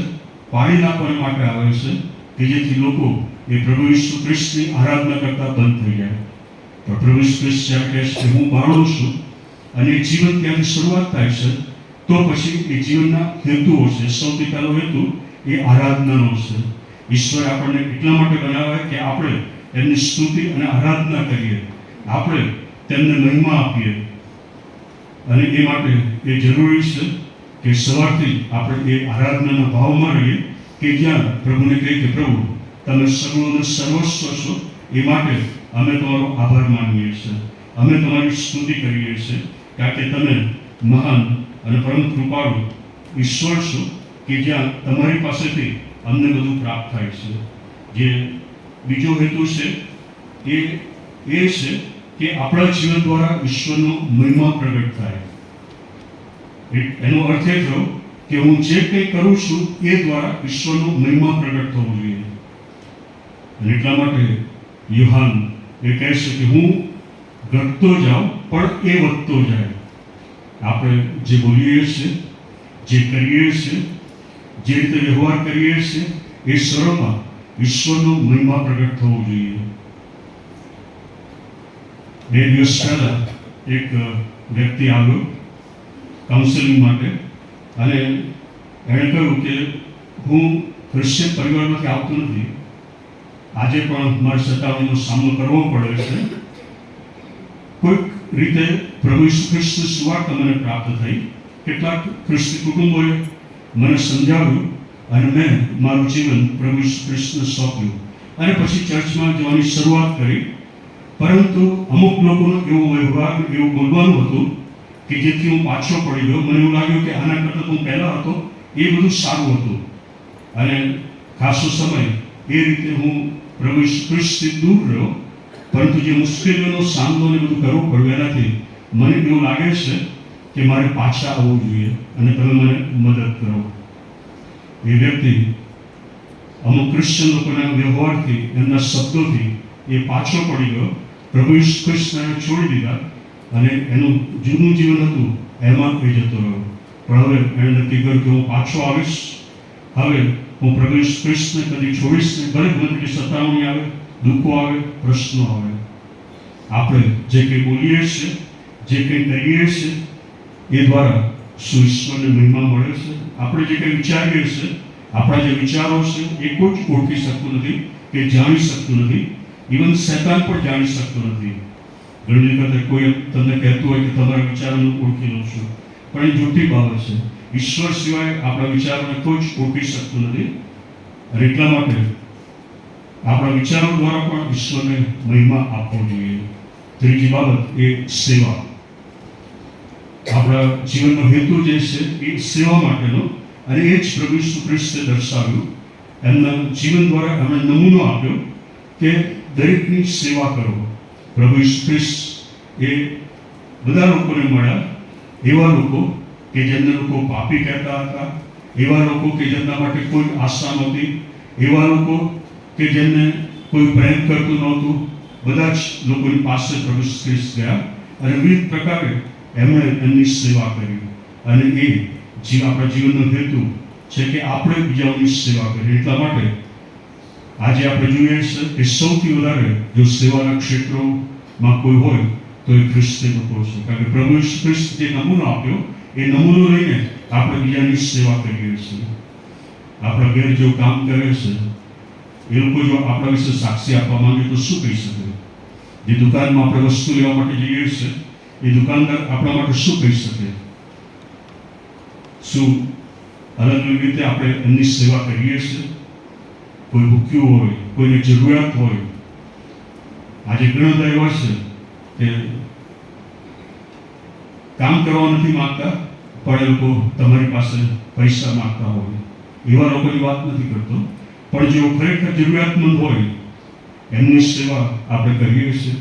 પાડી નાખવાને માટે આવે છે, કે જેથી લોકો એ પ્રભુ ઈસુ ખ્રિસ્તની આરાધના કરતા બંધ થઈ જાય. પણ પ્રભુ ઈસુ ખ્રિસ્ત જ્યારે કહે છે કે હું બારણું છું, અને જીવન ત્યાંથી શરૂઆત થાય છે, તો પછી એ જીવનના હેતુઓ છે. સૌથી પહેલો હેતુ એ આરાધનાનો છે. ઈશ્વર આપણને એટલા માટે બનાવ્યા કે આપણે એમની સ્તુતિ અને આરાધના કરીએ, આપણે તેમને મહિમા આપીએ. અને એ માટે એ જરૂરી છે કે સવારથી આપણે એ આરાધનાના ભાવમાં રહીએ, કે જ્યાં પ્રભુને કહીએ કે પ્રભુ તમે સર્વોને સર્વસ્વ છો, એ માટે અમે તમારો આભાર માનીએ છીએ, અમે તમારી સ્તુતિ કરીએ છીએ, કારણ કે તમે મહાન અને પરમ કૃપાળુ ઈશ્વર છો, કે જ્યાં તમારી પાસેથી અમને બધું પ્રાપ્ત થાય છે. જે બીજો હેતુ છે એ છે કે આપણા જીવન દ્વારા ઈશ્વરનો મહિમા પ્રગટ થાય. એનો અર્થ એ થયો કે હું જે કંઈ કરું છું એ દ્વારા ઈશ્વરનો મહિમા પ્રગટ થવો જોઈએ. અને એટલા માટે યોહાન એ કહે છે કે હું ઘટતો જાઉં પણ એ વધતો જાય. આપણે જે બોલીએ છીએ, જે કરીએ છીએ, જે રીતે વ્યવહાર કરીએ છીએ, એ સર્વમાં ઈશ્વરનો મહિમા પ્રગટ થવો જોઈએ. 2 દિવસ પહેલા એક વ્યક્તિ આવ્યો કાઉન્સેલિંગ માટે, અને એણે કહ્યું કે હું ક્રિશ્ચિયન પરિવારમાંથી આવતો નથી, આજે પણ મારે સતાવણીનો સામનો કરવો પડે છે. કોઈક રીતે પ્રભુ ઈસુ ખ્રિસ્તની સુવાર્તા મને પ્રાપ્ત થઈ. કેટલાક ખ્રિસ્તી કુટુંબોએ મને સમજાવ્યું, અને મેં મારું જીવન પ્રભુ ઈસુ ખ્રિસ્તને સોંપ્યું, અને પછી ચર્ચમાં જવાની શરૂઆત કરી. પરંતુ અમુક લોકોનો એવો વ્યવહાર, એવું બોલવાનું હતું કે જેથી હું પાછો પડી ગયો. મને એવું લાગ્યું કે આના કરતાં હું પહેલાં હતો એ બધું સારું હતું, અને ખાસો સમય એ રીતે હું પ્રભુ ઈસુ ખ્રિસ્તથી દૂર રહ્યો. પરંતુ જે મુશ્કેલીઓનો સામનો ને બધું કરવું પડ્યું, એનાથી મને એવું લાગે છે કે મારે પાછા આવવું જોઈએ, અને તમે મને મદદ કરો. એ વ્યક્તિ અમુક ક્રિશ્ચન લોકોના વ્યવહારથી, એમના શબ્દોથી એ પાછો પડી ગયો. પ્રભુ ઈસુ ખ્રિસ્તને છોડી દીધા અને એનું જૂનું જીવન હતું એમાં એ જતો રહ્યો. પણ હવે એણે નક્કી કર્યું કે હું પાછો આવીશ. હવે હું પ્રભુ ઈસુ ખ્રિસ્તને કદી છોડીશ નહીં. ભલે મને કેટલી સતાવણી આવે, દુઃખો આવે, પ્રશ્નો આવે. આપણે જે કંઈ બોલીએ છીએ, જે કંઈ કરીએ છીએ, એ દ્વારા શું ઈશ્વરને મહિમા મળે છે? આપણે જે કંઈ વિચારીએ છીએ, આપણા જે વિચારો છે, એ કોઈ જ ઓળખી શકતું નથી કે જાણી શકતું નથી. ઇવન શૈતાન પણ જાણી શકતું નથી. ઘણી વખતે કોઈ તમને કહેતું હોય કે તમારા વિચારોને ઓળખી લઉં છું, પણ એ જૂઠી બાબત છે. ઈશ્વર સિવાય આપણા વિચારોને કોઈ જ ઓળખી શકતું નથી. અને એટલા માટે આપણા વિચારો દ્વારા પણ ઈશ્વરને મહિમા આપવો જોઈએ. ત્રીજી બાબત એ સેવા. આપણા જીવનનો હેતુ જે છે એ સેવા માટેનો, અને એ જ પ્રભુ ઈસુ ખ્રિસ્તે દર્શાવ્યું. એમના જીવન દ્વારા એમણે નમૂનો આપ્યો કે દરેકની સેવા કરો. પ્રભુ ઈસુ ખ્રિસ્ત એ બધા લોકોને મળ્યા. એવા લોકો કે જેમને લોકો પાપી કહેતા હતા, એવા લોકો કે જેમના માટે કોઈ આશા નહોતી, એવા લોકો કે જેમને કોઈ પ્રેમ કરતું નહોતું. બધા જ લોકોની પાસે પ્રભુ ઈસુ ખ્રિસ્ત ગયા અને વિવિધ પ્રકારે એમણે એમની સેવા કરી. અને એ આપણા જીવનનો હેતુ છે કે આપણે બીજાઓની સેવા કરીએ. એટલા માટે આજે આપણે જોઈએ છે કે સૌથી વધારે જો સેવાના ક્ષેત્રોમાં કોઈ હોય તો એ ખ્રિસ્તી લોકો છે. કારણ કે પ્રભુ ઈસુ ખ્રિસ્ત જે નમૂનો આપ્યો, એ નમૂનો લઈને આપણે બીજાની સેવા કરીએ છીએ. આપણા ઘેર જો કામ કરે છે, એ લોકો જો આપણા વિશે સાક્ષી આપવા માંગે તો શું કહી શકે? જે દુકાનમાં આપણે વસ્તુ લેવા માટે જઈએ છીએ, એ દુકાનદાર આપણા માટે શું કહી શકે? શું અલગ અલગ રીતે આપણે એમની સેવા કરીએ છીએ? કોઈ ભૂખ્યું હોય, કોઈને જરૂરિયાત હોય. આજે ઘણા બધા એવા છે કે કામ કરવા નથી માંગતા, પણ એ લોકો તમારી પાસે પૈસા માંગતા હોય. એવા લોકોની વાત નથી કરતો, પણ જેઓ ખરેખર જરૂરિયાતમંદ હોય એમની સેવા આપણે કરીએ છીએ.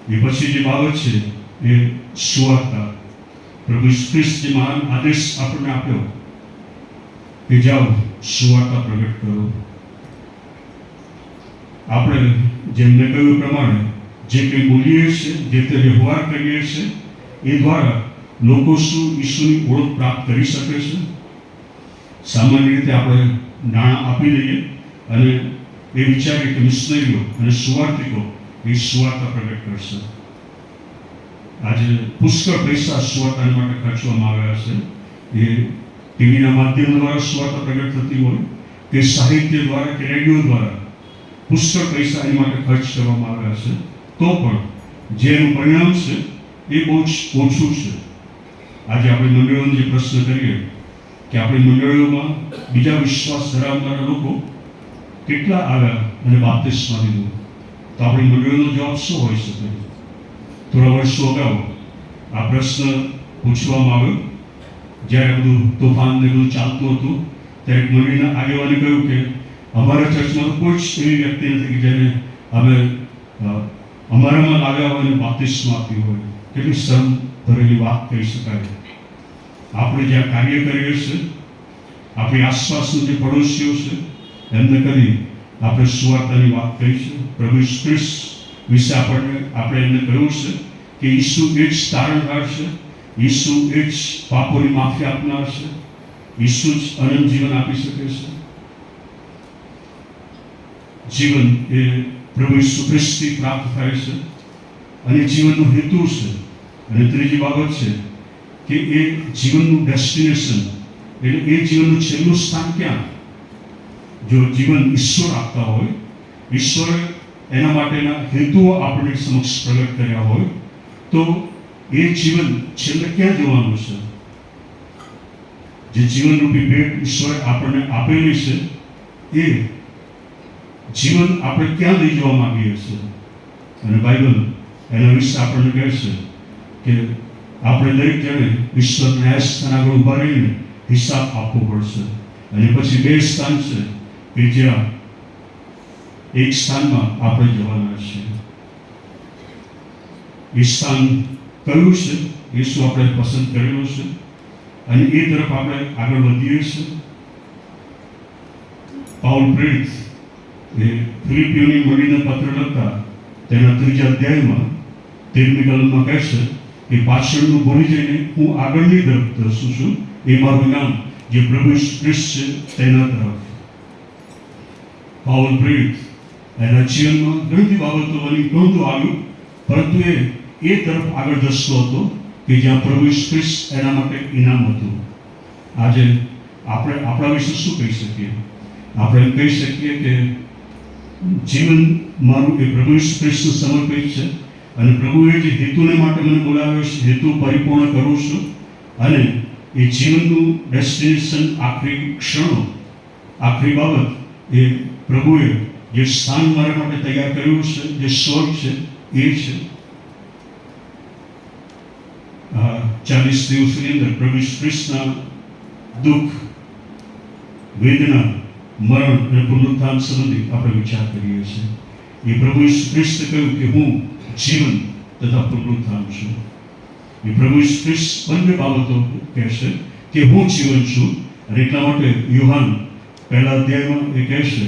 એ પછી જે બાબત છે એ સુવાર્તા. પ્રભુ ઈસુ ખ્રિસ્ત જે મહાન આદેશ આપણને આપ્યો કે જાઓ સુવાર્તા પ્રગટ કરો. આપણે જેમને કહ્યું પ્રમાણે જે કંઈ બોલીએ છીએ, જે તે વ્યવહાર કરીએ છીએ, એ દ્વારા લોકો શું ઈશ્વરની ઓળખ પ્રાપ્ત કરી શકે છે? સામાન્ય રીતે આપણે નાણાં આપી દઈએ અને એ વિચારીએ કે મિશનરીઓ અને સુવાર્તિકો એ સુવાર્તા પ્રગટ કરશે. આજે પુષ્કળ પૈસા સુવાર્તા માટે ખર્ચવામાં આવ્યા છે. એ ટીવીના માધ્યમ દ્વારા સુવાર્તા પ્રગટ થતી હોય કે સાહિત્ય દ્વારા કે રેડિયો દ્વારા પુષ્કળ પૈસા એની માટે ખર્ચ કરવામાં આવ્યા છે. તો પણ જે એનું પરિણામ છે એ બહુ જ ઓછું છે. આજે આપણે મંડળીઓનો જે પ્રશ્ન કરીએ કે આપણી મંડળીઓમાં બીજા વિશ્વાસ ધરાવનારા લોકો કેટલા આવ્યા અને બાપ્તિસ્મા લીધું, તો આપણી મંડળીનો જવાબ શું હોઈ શકે? થોડા વર્ષો અગાઉ આ પ્રશ્ન પૂછવામાં આવ્યો. જ્યારે બધું તોફાન ને બધું ચાલતું હતું, ત્યારે મંડળીના આગેવાને કહ્યું કે અમારા ચર્ચમાં કોઈ જ એવી વ્યક્તિ નથી કે જેને અમે અમારામાં લાવ્યા હોય અને બાપ્તિસ્મા આપ્યું હોય. કેટલી શરમ ભરેલી વાત કહી શકાય. આપણે જ્યાં કાર્ય કરીએ છીએ, આપણી આસપાસના જે પડોશીઓ છે, એમને કદી આપણે સુવાર્તાની વાત કહી છે? પ્રભુ ઈસુ ખ્રિસ્ત વિશે આપણે એમને કહ્યું છે કે ઈસુ એ જ તારણહાર છે, ઈસુ એ જ પાપોની માફી આપનાર છે, ઈસુ જ અનંત જીવન આપી શકે છે. જીવન એ પ્રભુ ઈસુ ખ્રિસ્તથી પ્રાપ્ત થાય છે અને જીવનનો હેતુ છે. અને ત્રીજી બાબત છે કે એ જીવનનું ડેસ્ટિનેશન, એટલે એ જીવનનું છેલ્લું સ્થાન ક્યાં? જો જીવન ઈશ્વર આપતા હોય, ઈશ્વરે એના માટેના હેતુઓ આપણને સમક્ષ પ્રગટ કર્યા હોય, તો એ જીવન છેલ્લે ક્યાં જવાનું છે? જે જીવનરૂપી ભેટ ઈશ્વરે આપણને આપેલી છે, એ જીવન આપણે ક્યાં લઈ જવા માંગીએ છીએ? અને બાઇબલ એના વિશે આપણને કહે છે કે આપણે દરેક જણે ઈશ્વર ન્યાયસ્થાન આગળ ઊભા રહીને હિસાબ આપવો પડશે. અને પછી બે સ્થાન છે કે જ્યાં એક સ્થાનમાં આપણે જવાના છીએ. એ સ્થાન કયું છે? એ શું આપણે પસંદ કરેલું છે? અને એ તરફ આપણે આગળ વધીએ છીએ. પાઉલ પ્રેરિત એ ફિલિપીઓની મળીને પત્ર લખતા તેના 3 અધ્યાયમાં 13મી કલમમાં કહે છે કે પાછળનું ભૂલી જઈને હું આગળની તરફ ધસું છું, એ મારું નામ જે પ્રભુ ઈસુ ખ્રિસ્ત છે તેના તરફ. પાઉલ પ્રેરિત એના જીવનમાં ઘણી બધી બાબતો બની, નહોતું આવ્યું, પરંતુ એ તરફ આગળ ધસતો હતો કે જ્યાં પ્રભુ ઈસુ ખ્રિસ્ત એના માટે ઇનામ હતું. આજે આપણે આપણા વિશે શું કહી શકીએ? આપણે એમ કહી શકીએ કે જીવન મારું એ પ્રભુ ઈસુ ખ્રિસ્તને સમર્પિત છે અને પ્રભુએ જે હેતુને માટે મને બોલાવ્યો છે, હેતુ પરિપૂર્ણ કરું છું અને એ જીવનનું ડેસ્ટિનેશન, આખરી ક્ષણો, આખરી બાબત એ પ્રભુએ જે સ્થાન મારા માટે તૈયાર કર્યું છે, જે સ્વર્ગ છે એ છે. 40 દિવસની અંદર પ્રભુ ઈસુ ખ્રિસ્તના દુઃખ, વેદના, મરણ અને પુનરુત્થાન સંબંધી આપણે વિચાર કરીએ છીએ. એ પ્રભુ ઈસુ ખ્રિસ્તે કહ્યું કે હું જીવન તથા પુનરુત્થાન છું. એ પ્રભુ ઈસુ ખ્રિસ્ત બંને બાબતો કહે છે કે હું જીવન છું અને એટલા માટે યોહાન 1 અધ્યાયમાં એ કહે છે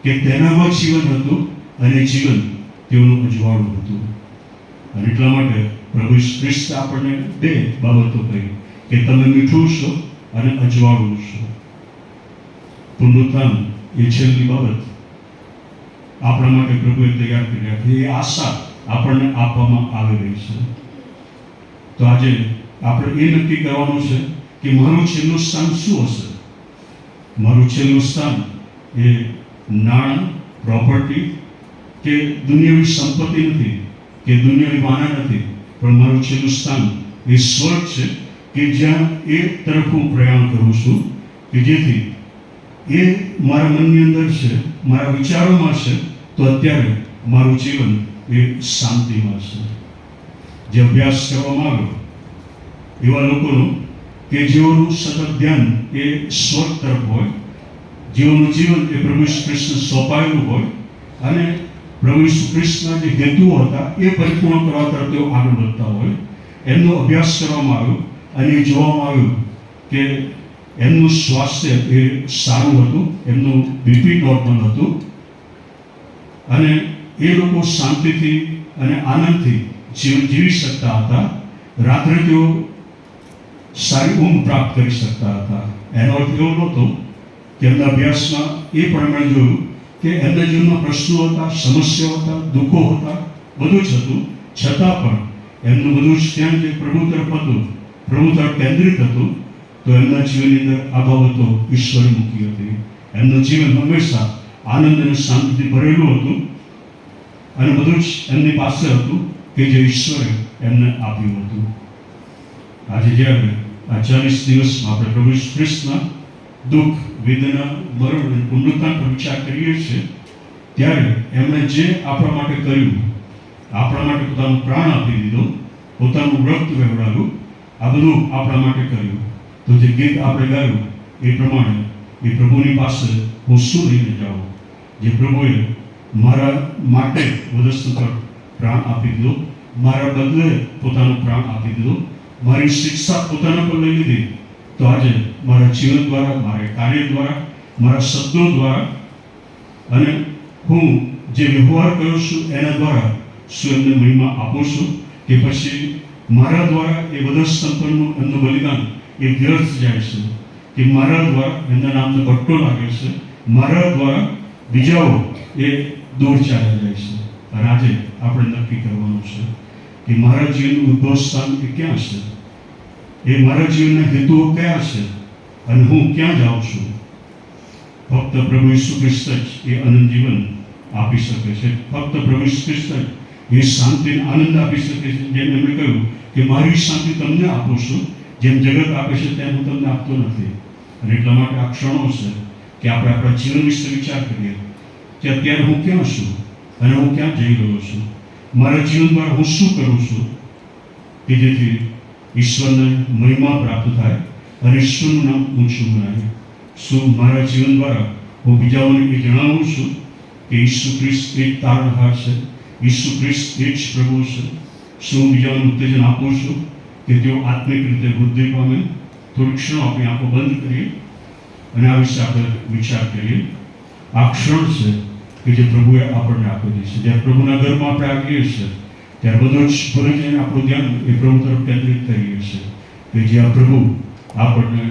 કે તેનામાં જીવન હતું અને જીવન તેઓનું અજવાળું હતું. અને એટલા માટે પ્રભુ ઈસુ ખ્રિસ્તે આપણને 2 બાબતો કહી કે તમે મીઠું છો અને અજવાળું છો. પુનરુત્થાન એ છેલ્લી બાબત આપણા માટે પ્રભુએ તૈયાર કરી રાખી. એ આશા આપણને આપવામાં આવી રહી છે. તો આજે આપણે એ નક્કી કરવાનું છે કે મારું છેલ્લું સ્થાન શું હશે. મારું છેલ્લું સ્થાન એ નાણાં, પ્રોપર્ટી કે દુનિયાવી સંપત્તિ નથી, કે દુનિયાવી વાના નથી, પણ મારું છેલ્લું સ્થાન એ સ્વર્ગ છે કે જ્યાં એ તરફ હું પ્રયાણ કરું છું કે જેથી એ મારા મનની અંદર છે, મારા વિચારોમાં છે, તો અત્યારે મારું જીવન એ શાંતિમાં છે. જે અભ્યાસ કરવામાં આવ્યો એવા લોકોનો કે જેઓનું સતત ધ્યાન એ સ્વર્ગ તરફ હોય, જેઓનું જીવન એ પ્રભુ ઈસુ ખ્રિસ્તને સોંપાયેલું હોય અને પ્રભુ ઈસુ ખ્રિસ્તના જે હેતુઓ હતા એ પરિપૂર્ણ કરવા તરફ તેઓ આગળ વધતા હોય, એમનો અભ્યાસ કરવામાં આવ્યો અને એ જોવામાં આવ્યું કે એમનું સ્વાસ્થ્ય એ સારું હતું, એમનું બીપી નોર્મલ હતું અને એ લોકો શાંતિથી અને આનંદથી જીવન જીવી શકતા હતા. રાત્રે તેઓ સારી ઊંઘ પ્રાપ્ત કરી શકતા હતા. એનો અર્થ એવો નહોતો કે એમના અભ્યાસમાં એ પણ એમણે જોયું કે એમના જીવનમાં પ્રશ્નો હતા, સમસ્યાઓ હતા, દુઃખો હતા, બધું જ હતું, છતાં પણ એમનું બધું જ ધ્યાન જે પ્રભુ તરફ હતું, પ્રભુ તરફ કેન્દ્રિત હતું, તો એમના જીવનની અંદર આ બાબતો ઈશ્વરે મૂકી હતી. એમનું જીવન હંમેશા આનંદ અને શાંતિથી ભરેલું હતું અને બધું જ એમની પાસે હતું કે જે ઈશ્વરે એમને આપ્યું હતું. આજે જ્યારે આ 40 દિવસમાં આપણે પ્રભુ ઈસુ ખ્રિસ્તના દુઃખ, વેદના, મરણ અને પુનરુત્થાન પર વિચાર કરીએ છીએ ત્યારે એમણે જે આપણા માટે કર્યું, આપણા માટે પોતાનો પ્રાણ આપી દીધો, પોતાનું રક્ત વહેવડાવ્યું, આ બધું આપણા માટે કર્યું. તો જે ગીત આપણે ગાયું એ પ્રમાણે એ પ્રભુની પાસે હું શું લઈને જાઉં? જે પ્રભુએ મારા માટે વધસ્ત પર પ્રાણ આપી દીધો, મારા બદલે પોતાનો પ્રાણ આપી દીધો, મારી શિક્ષા પોતાના પર લઈ લીધી, તો આજે મારા જીવન દ્વારા, મારા કાર્ય દ્વારા, મારા શબ્દો દ્વારા અને હું જે વ્યવહાર કરું છું એના દ્વારા શું એમને મહિમા આપું છું કે પછી મારા દ્વારા એ વધસ્તંભનું એમનું બલિદાન એ વ્યર્થ જાય છે, કે મારા દ્વારા એમના નામનો બટ્ટો લાગે છે, મારા દ્વારા બીજાઓ એ દૂર ચાલ્યા જાય છે. અને આજે આપણે નક્કી કરવાનું છે કે મારા જીવનનું ઉદ્ભવ સ્થાન એ ક્યાં છે, એ મારા જીવનના હેતુઓ કયા છે અને હું ક્યાં જાઉં છું. ફક્ત પ્રભુ ઈસુ ખ્રિસ્ત જ એ અનંત જીવન આપી શકે છે. ફક્ત પ્રભુ ઈસુ ખ્રિસ્ત જ એ શાંતિ આનંદ આપી શકે છે. જેમ એમણે કહ્યું કે મારી શાંતિ તમને આપું છું, જેમ જગત આપે છે તેમ હું તમને આપતો નથી. અને એટલા માટે આ ક્ષણો છે કે આપણે આપણા જીવન વિશે વિચાર કરીએ કે અત્યારે હું ક્યાં છું અને હું ક્યાં જઈ રહ્યો છું. મારા જીવન દ્વારા હું શું કરું છું કે જેથી ઈશ્વરને મહિમા પ્રાપ્ત થાય અને ઈશ્વરનું નામ ઊંચું બનાવે. શું મારા જીવન દ્વારા હું બીજાઓને એ જણાવું છું કે ઈસુ ખ્રિસ્ત એ જ તારણહાર છે, ઈસુ ખ્રિસ્ત એ જ પ્રભુ છે? શું બીજાઓને ઉત્તેજન આપું છું કે તેઓ આત્મિક રીતે વૃદ્ધિ પામે? થોડી ક્ષણો આપણી આંખો બંધ કરીએ અને આ વિશે આપણે વિચાર કરીએ. આ ક્ષણ છે કે જે પ્રભુએ આપણને આપેલી છે. જ્યારે પ્રભુના ઘરમાં આપણે આવીએ છીએ ત્યારે બધું જ ભૂલી જઈને આપણું ધ્યાન એ પ્રભુ તરફ કેન્દ્રિત કરીએ છીએ કે જે આ પ્રભુ આપણને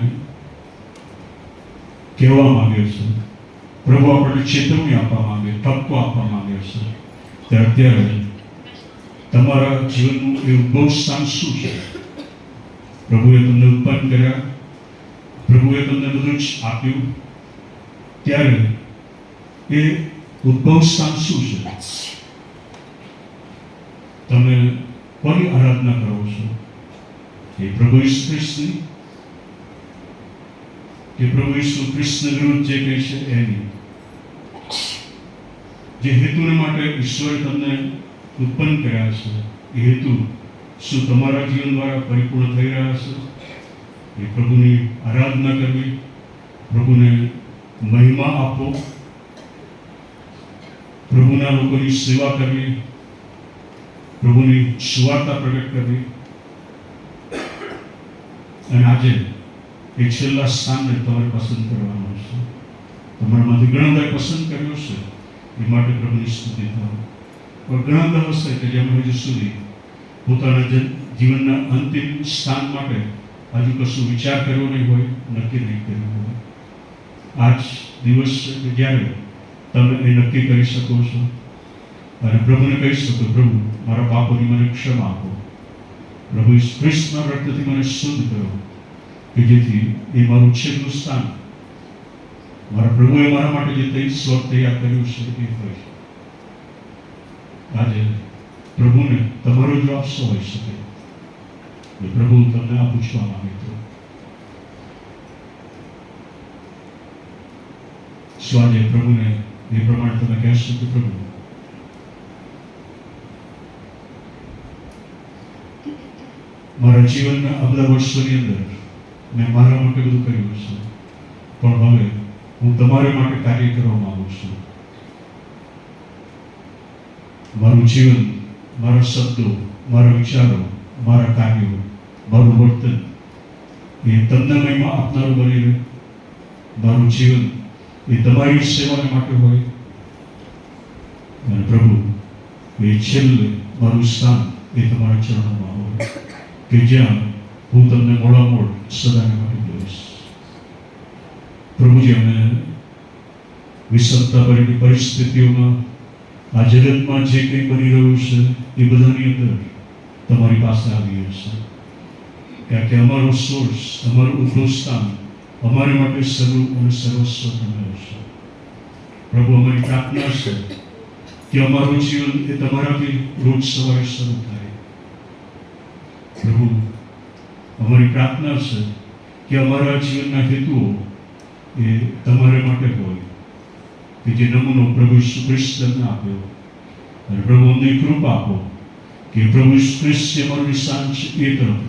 કહેવા માંગે છે, પ્રભુ આપણને ચેતવણી આપવા માંગે, ઠપકો આપવા માંગે છે. ત્યારે અત્યારે તમારા જીવનનું એ ઉદ્ભવ સ્થાન શું છે? પ્રભુએ તમને ઉત્પન્ન કર્યા, પ્રભુએ તમને બધું જ આપ્યું, ત્યારે એ ઉદ્ભવ સ્થાન શું છે? તમે કોની આરાધના કરો છો? એ પ્રભુ ઈસુ ખ્રિસ્તની કે પ્રભુ ઈસુ ખ્રિસ્તને વિરુદ્ધ જે કહે છે એની? જે હેતુને માટે ઈશ્વરે તમને ઉત્પન્ન કર્યા છે એ હેતુ શું તમારા જીવન દ્વારા પરિપૂર્ણ થઈ રહ્યા છે? એ પ્રભુની આરાધના કરવી, પ્રભુને મહિમા આપવો, પ્રભુના લોકોની સેવા કરવી, પ્રભુની સુવાર્તા પ્રગટ કરવી. અને આજે એ છેલ્લા સ્થાનને તમારે પસંદ કરવાનું છે. તમારામાંથી ઘણા પસંદ કર્યો છે એ માટે પ્રભુની સ્તુતિ થાવ. પણ ઘણા બધા હશે કે જેમણે હજુ સુધી પોતાના જીવનના અંતિમ સ્થાન માટે હજુ કશું વિચાર કર્યો નહીં હોય, નક્કી નહીં કર્યું હોય. આજ દિવસ છે કે જ્યારે તમે એ નક્કી કરી શકો છો અને પ્રભુને કહી શકો, પ્રભુ મારા પાપોની મને ક્ષમા આપો, પ્રભુ ખ્રિસ્તના રક્તથી મને શુદ્ધ કરો, કે જેથી એ મારું છેલ્લું સ્થાન મારા પ્રભુએ મારા માટે જે સ્વર તૈયાર કર્યું છે એ હોય. આજે પ્રભુને તમારો જવાબ શું હોઈ શકે? એ પ્રભુ તમને આ પૂછવા માંગે છે. શું આજે પ્રભુને એ પ્રમાણે તમે કહેશો કે પ્રભુ મારા જીવનના આ બધા વર્ષોની અંદર મેં મારા માટે બધું કર્યું છે, પણ હવે હું તમારા માટે કાર્ય કરવા માંગુ છું. મારું જીવન, મારા શબ્દો, મારા વિચારો, મારા કાર્યો, મારું વર્તન એ તમને મહિમા આપનારું બની રહે. મારું જીવન એ તમારી સેવાને માટે હોય. અને પ્રભુ એ છેલ્લે મારું સ્થાન એ તમારા ચરણોમાં હોય, કે જ્યાં હું તમને મોડામોડ સદાને માટે જોઈશ. પ્રભુજી, અમે વિષમતા ભરેલી પરિસ્થિતિઓમાં આ જગતમાં જે કંઈ બની રહ્યું છે એ બધાની અંદર તમારી પાસે આવીએ છીએ, કારણ કે અમારો સોર્સ, અમારું ઉદ્ભવ સ્થાન અમારી માટે સર્વ અને સર્વસ્વ તમે હશે. પ્રભુ, અમારી પ્રાર્થના છે કે અમારું જીવન એ તમારાથી રોજ સવારે શરૂ થાય. પ્રભુ, અમારી પ્રાર્થના છે કે અમારા જીવનના હેતુઓ એ તમારે માટે હોય, કે જે નમૂનો પ્રભુ ઈસુ ખ્રિસ્તને આપ્યો. અને પ્રભુ, અમને કૃપા આપો કે પ્રભુ ઈસુ ખ્રિસ્ત અમારું નિશાન છે એ તરફ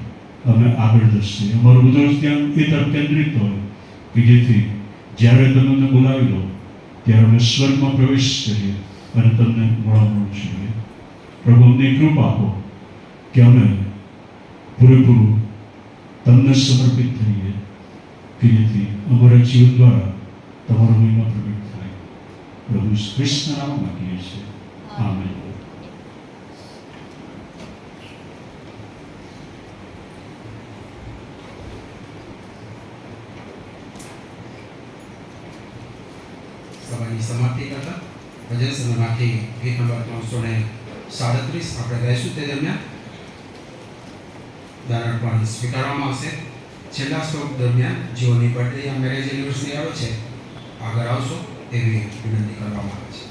અમે આગળ ધસીએ. અમારું બધું ધ્યાન એ તરફ કેન્દ્રિત હોય, કે જેથી જ્યારે તમે અમને બોલાવી લો ત્યારે અમે સ્વર્ગમાં પ્રવેશ કરીએ અને તમને મળવાનું જોઈએ. પ્રભુ, અમને કૃપા આપો કે અમે પૂરેપૂરું તમને સમર્પિત થઈએ, કે જેથી અમારા જીવન દ્વારા તમારો મહિમા પ્રગટ થાય. પ્રભુ ખ્રિસ્તના નામમાં કહીએ છીએ. આમેન. સભાની સમાપ્તિ કરતા ભજન સંઘમાંથી ગીત નંબર 337 આપણે ગાઈશું. તે દરમિયાન દાન પણ સ્વીકારવામાં આવશે. છેલ્લા સ્ટોક દરમિયાન જેઓની બર્થડે યા મેરેજ એનિવર્સરી આવે છે આગળ આવશો એવી વિનંતી કરવામાં આવે છે.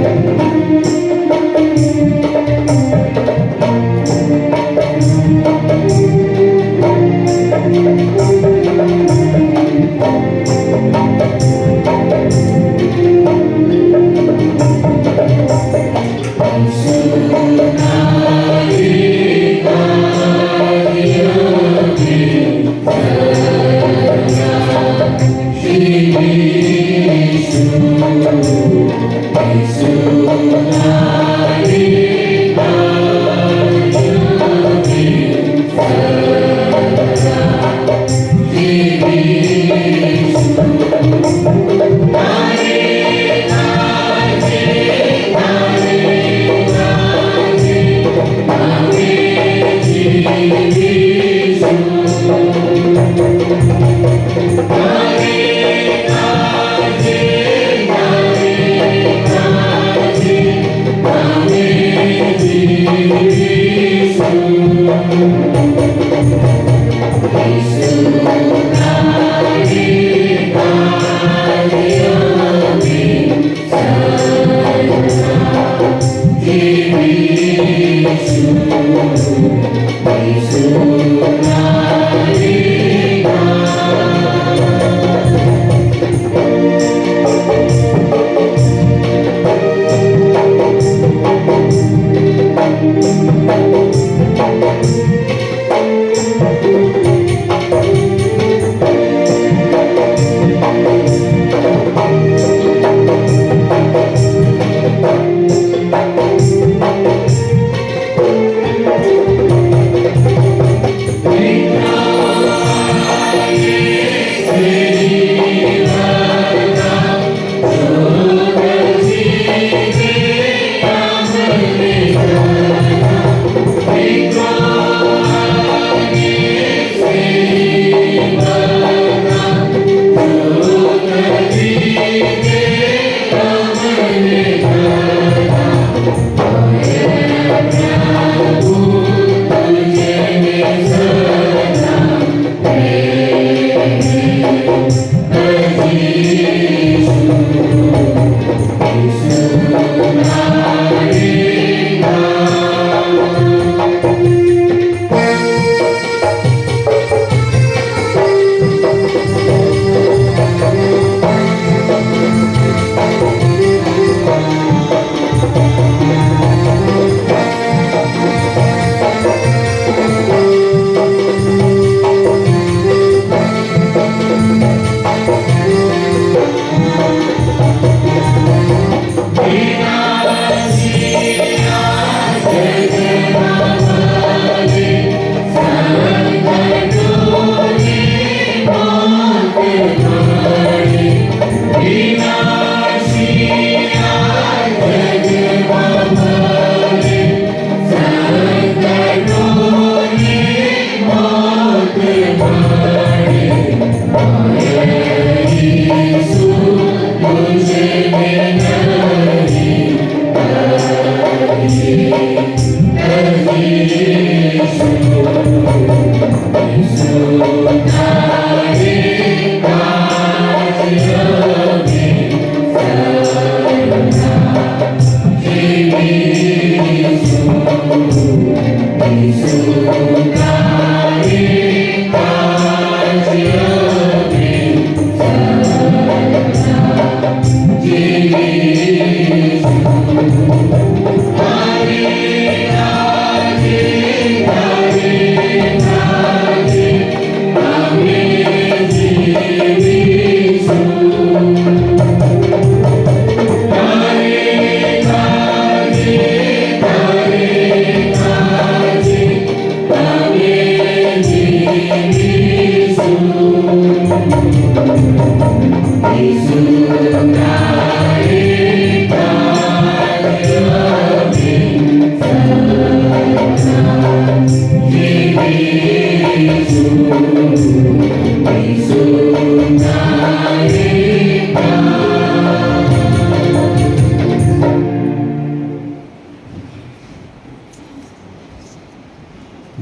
Thank you.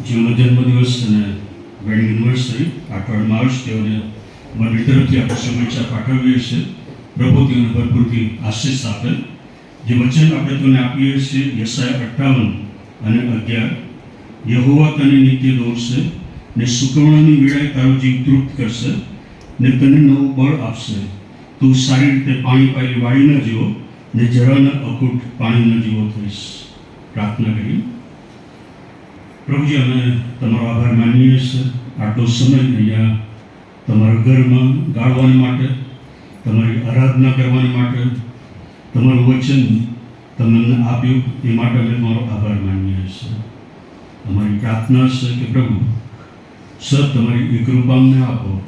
જેઓનો જન્મદિવસ અને વેડિંગ એનિવર્સરી અઠવાડિયામાં આવશે તેઓને મંડળી તરફથી આપણે શુભેચ્છા પાઠવીએ છીએ. પ્રભુ તેઓને ભરપૂરથી આશીષ આપે. જે વચન આપણે તેઓને આપીએ છીએ યશાયા 58 અને 11, યહોવા તને નિત્ય દોરશે ને સુકવણાની વેળાએ તારો જીવ તૃપ્ત કરશે ને તને નવું બળ આપશે. તું સારી રીતે પાણી પાયેલી વાડી ન જીવો ને જરાના અખૂટ પાણી ન જીવો થઈશ. પ્રાર્થના કરી. પ્રભુજી, અમે તમારો આભાર માનીએ છીએ આટલો સમય અહીંયા તમારા ઘરમાં ગાળવાની માટે, તમારી આરાધના કરવાની માટે, તમારું વચન તમને આપ્યું એ માટે અમે તમારો આભાર માનીએ છીએ. અમારી પ્રાર્થના છે કે પ્રભુ સર તમારી એ કૃપા અમને આપો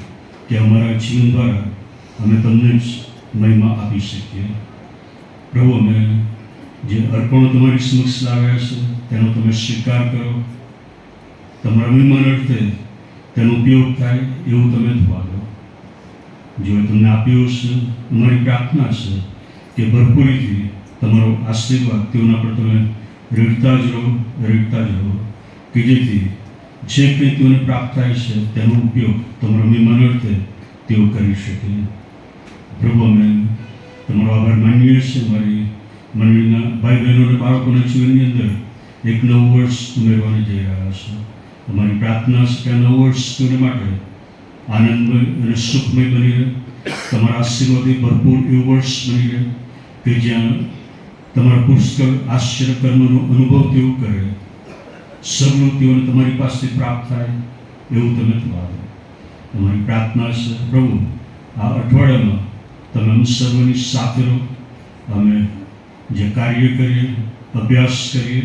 કે અમારા જીવન દ્વારા અમે તમને જ મહિમા આપી શકીએ. પ્રભુ, અમે જે અર્પણો તમારી સમક્ષ લાવ્યા છે તેનો તમે સ્વીકાર કરો. તમારા મહેમાન અર્થે તેનો ઉપયોગ થાય એવું તમે થવા દો. જો તમને આપ્યું છે, અમારી પ્રાર્થના છે કે ભરપૂરીથી તમારો આશીર્વાદ તેઓના પર તમે રેડતા જ રહો, કે જેથી જે કંઈ તેઓને પ્રાપ્ત થાય છે તેનો ઉપયોગ તમારા મહેમાન અર્થે તેઓ કરી શકે. પ્રભુ અમે તમારો આભાર માનીએ છીએ. મારી મંડળીના ભાઈ બહેનો અને બાળકોના જીવનની અંદર એક નવું વર્ષ ઉમેરવાને જઈ રહ્યા છે. અમારી પ્રાર્થના છે કે આ નવું વર્ષ તેઓને માટે આનંદમય અને સુખમય બની રહે, તમારા આશીર્વાદથી ભરપૂર એવું વર્ષ બની રહે કે જ્યાં તમારા પુષ્કળ આશ્ચર્ય કર્મનો અનુભવ તેઓ કરે, સગળું તેઓને તમારી પાસેથી પ્રાપ્ત થાય એવું તમે થવા દો. અમારી પ્રાર્થના છે પ્રભુ આ અઠવાડિયામાં તમે અમ સર્વની સાથે રહો. અમે જે કાર્ય કરીએ, અભ્યાસ કરીએ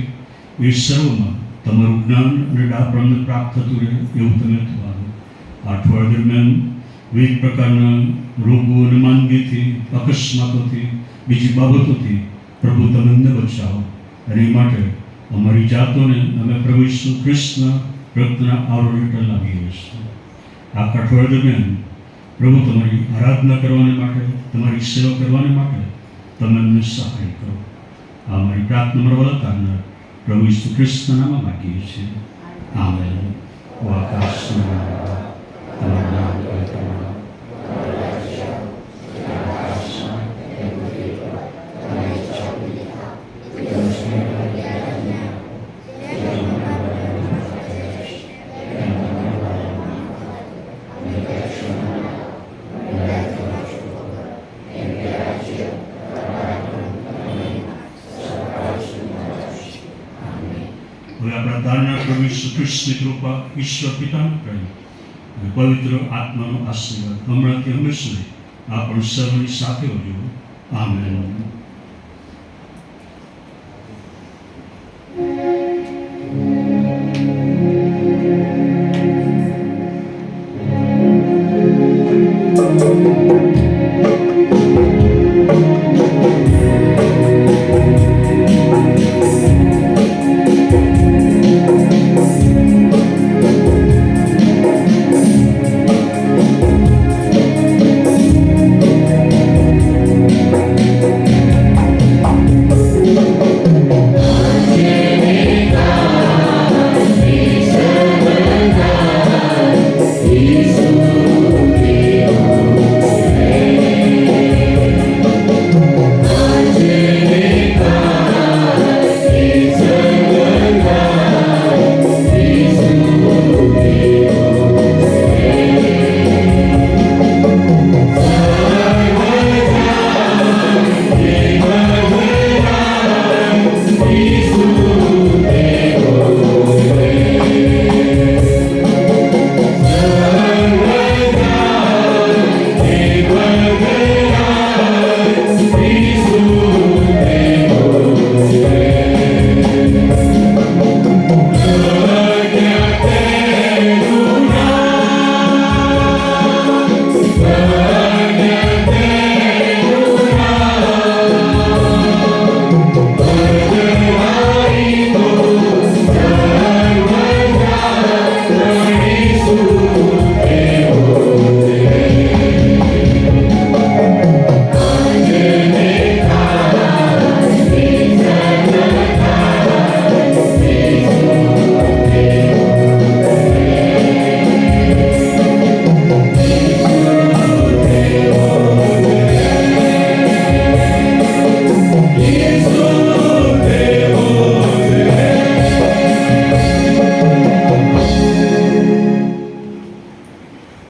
એ સર્વમાં તમારું જ્ઞાન અને ડાપણને પ્રાપ્ત થતું રહે એવું તમે થવા દો. આ અઠવાડિયા દરમિયાન વિવિધ પ્રકારના રોગો અને માંદગીથી, અકસ્માતોથી, બીજી બાબતોથી પ્રભુ તમે અમને બચાવો. અને એ માટે અમારી જાતોને અમે પ્રભુ ઈસુ ખ્રિસ્તના રક્તના આવરણ હેઠળ લાવીએ છીએ. આ અઠવાડિયા દરમિયાન પ્રભુ તમારી આરાધના કરવાને માટે, તમારી સેવા કરવાને માટે તમે અમને સહાય કરો. આ અમારી પ્રાર્થના મારા વલતાના પ્રભુ ઈસુ ખ્રિસ્તના નામમાં માગીએ છીએ. આમેન. ઓ આકાશના તમારું નામ પવિત્ર. હવે આપણા દાનના પ્રભુ ઈસુ ખ્રિસ્તની કૃપા, ઈશ્વર પિતાનો પ્રેમ અને પવિત્ર આત્માનો આશીર્વાદ હમણાંથી હંમેશા આપણ સર્વની સાથે રહ્યો. આમેન.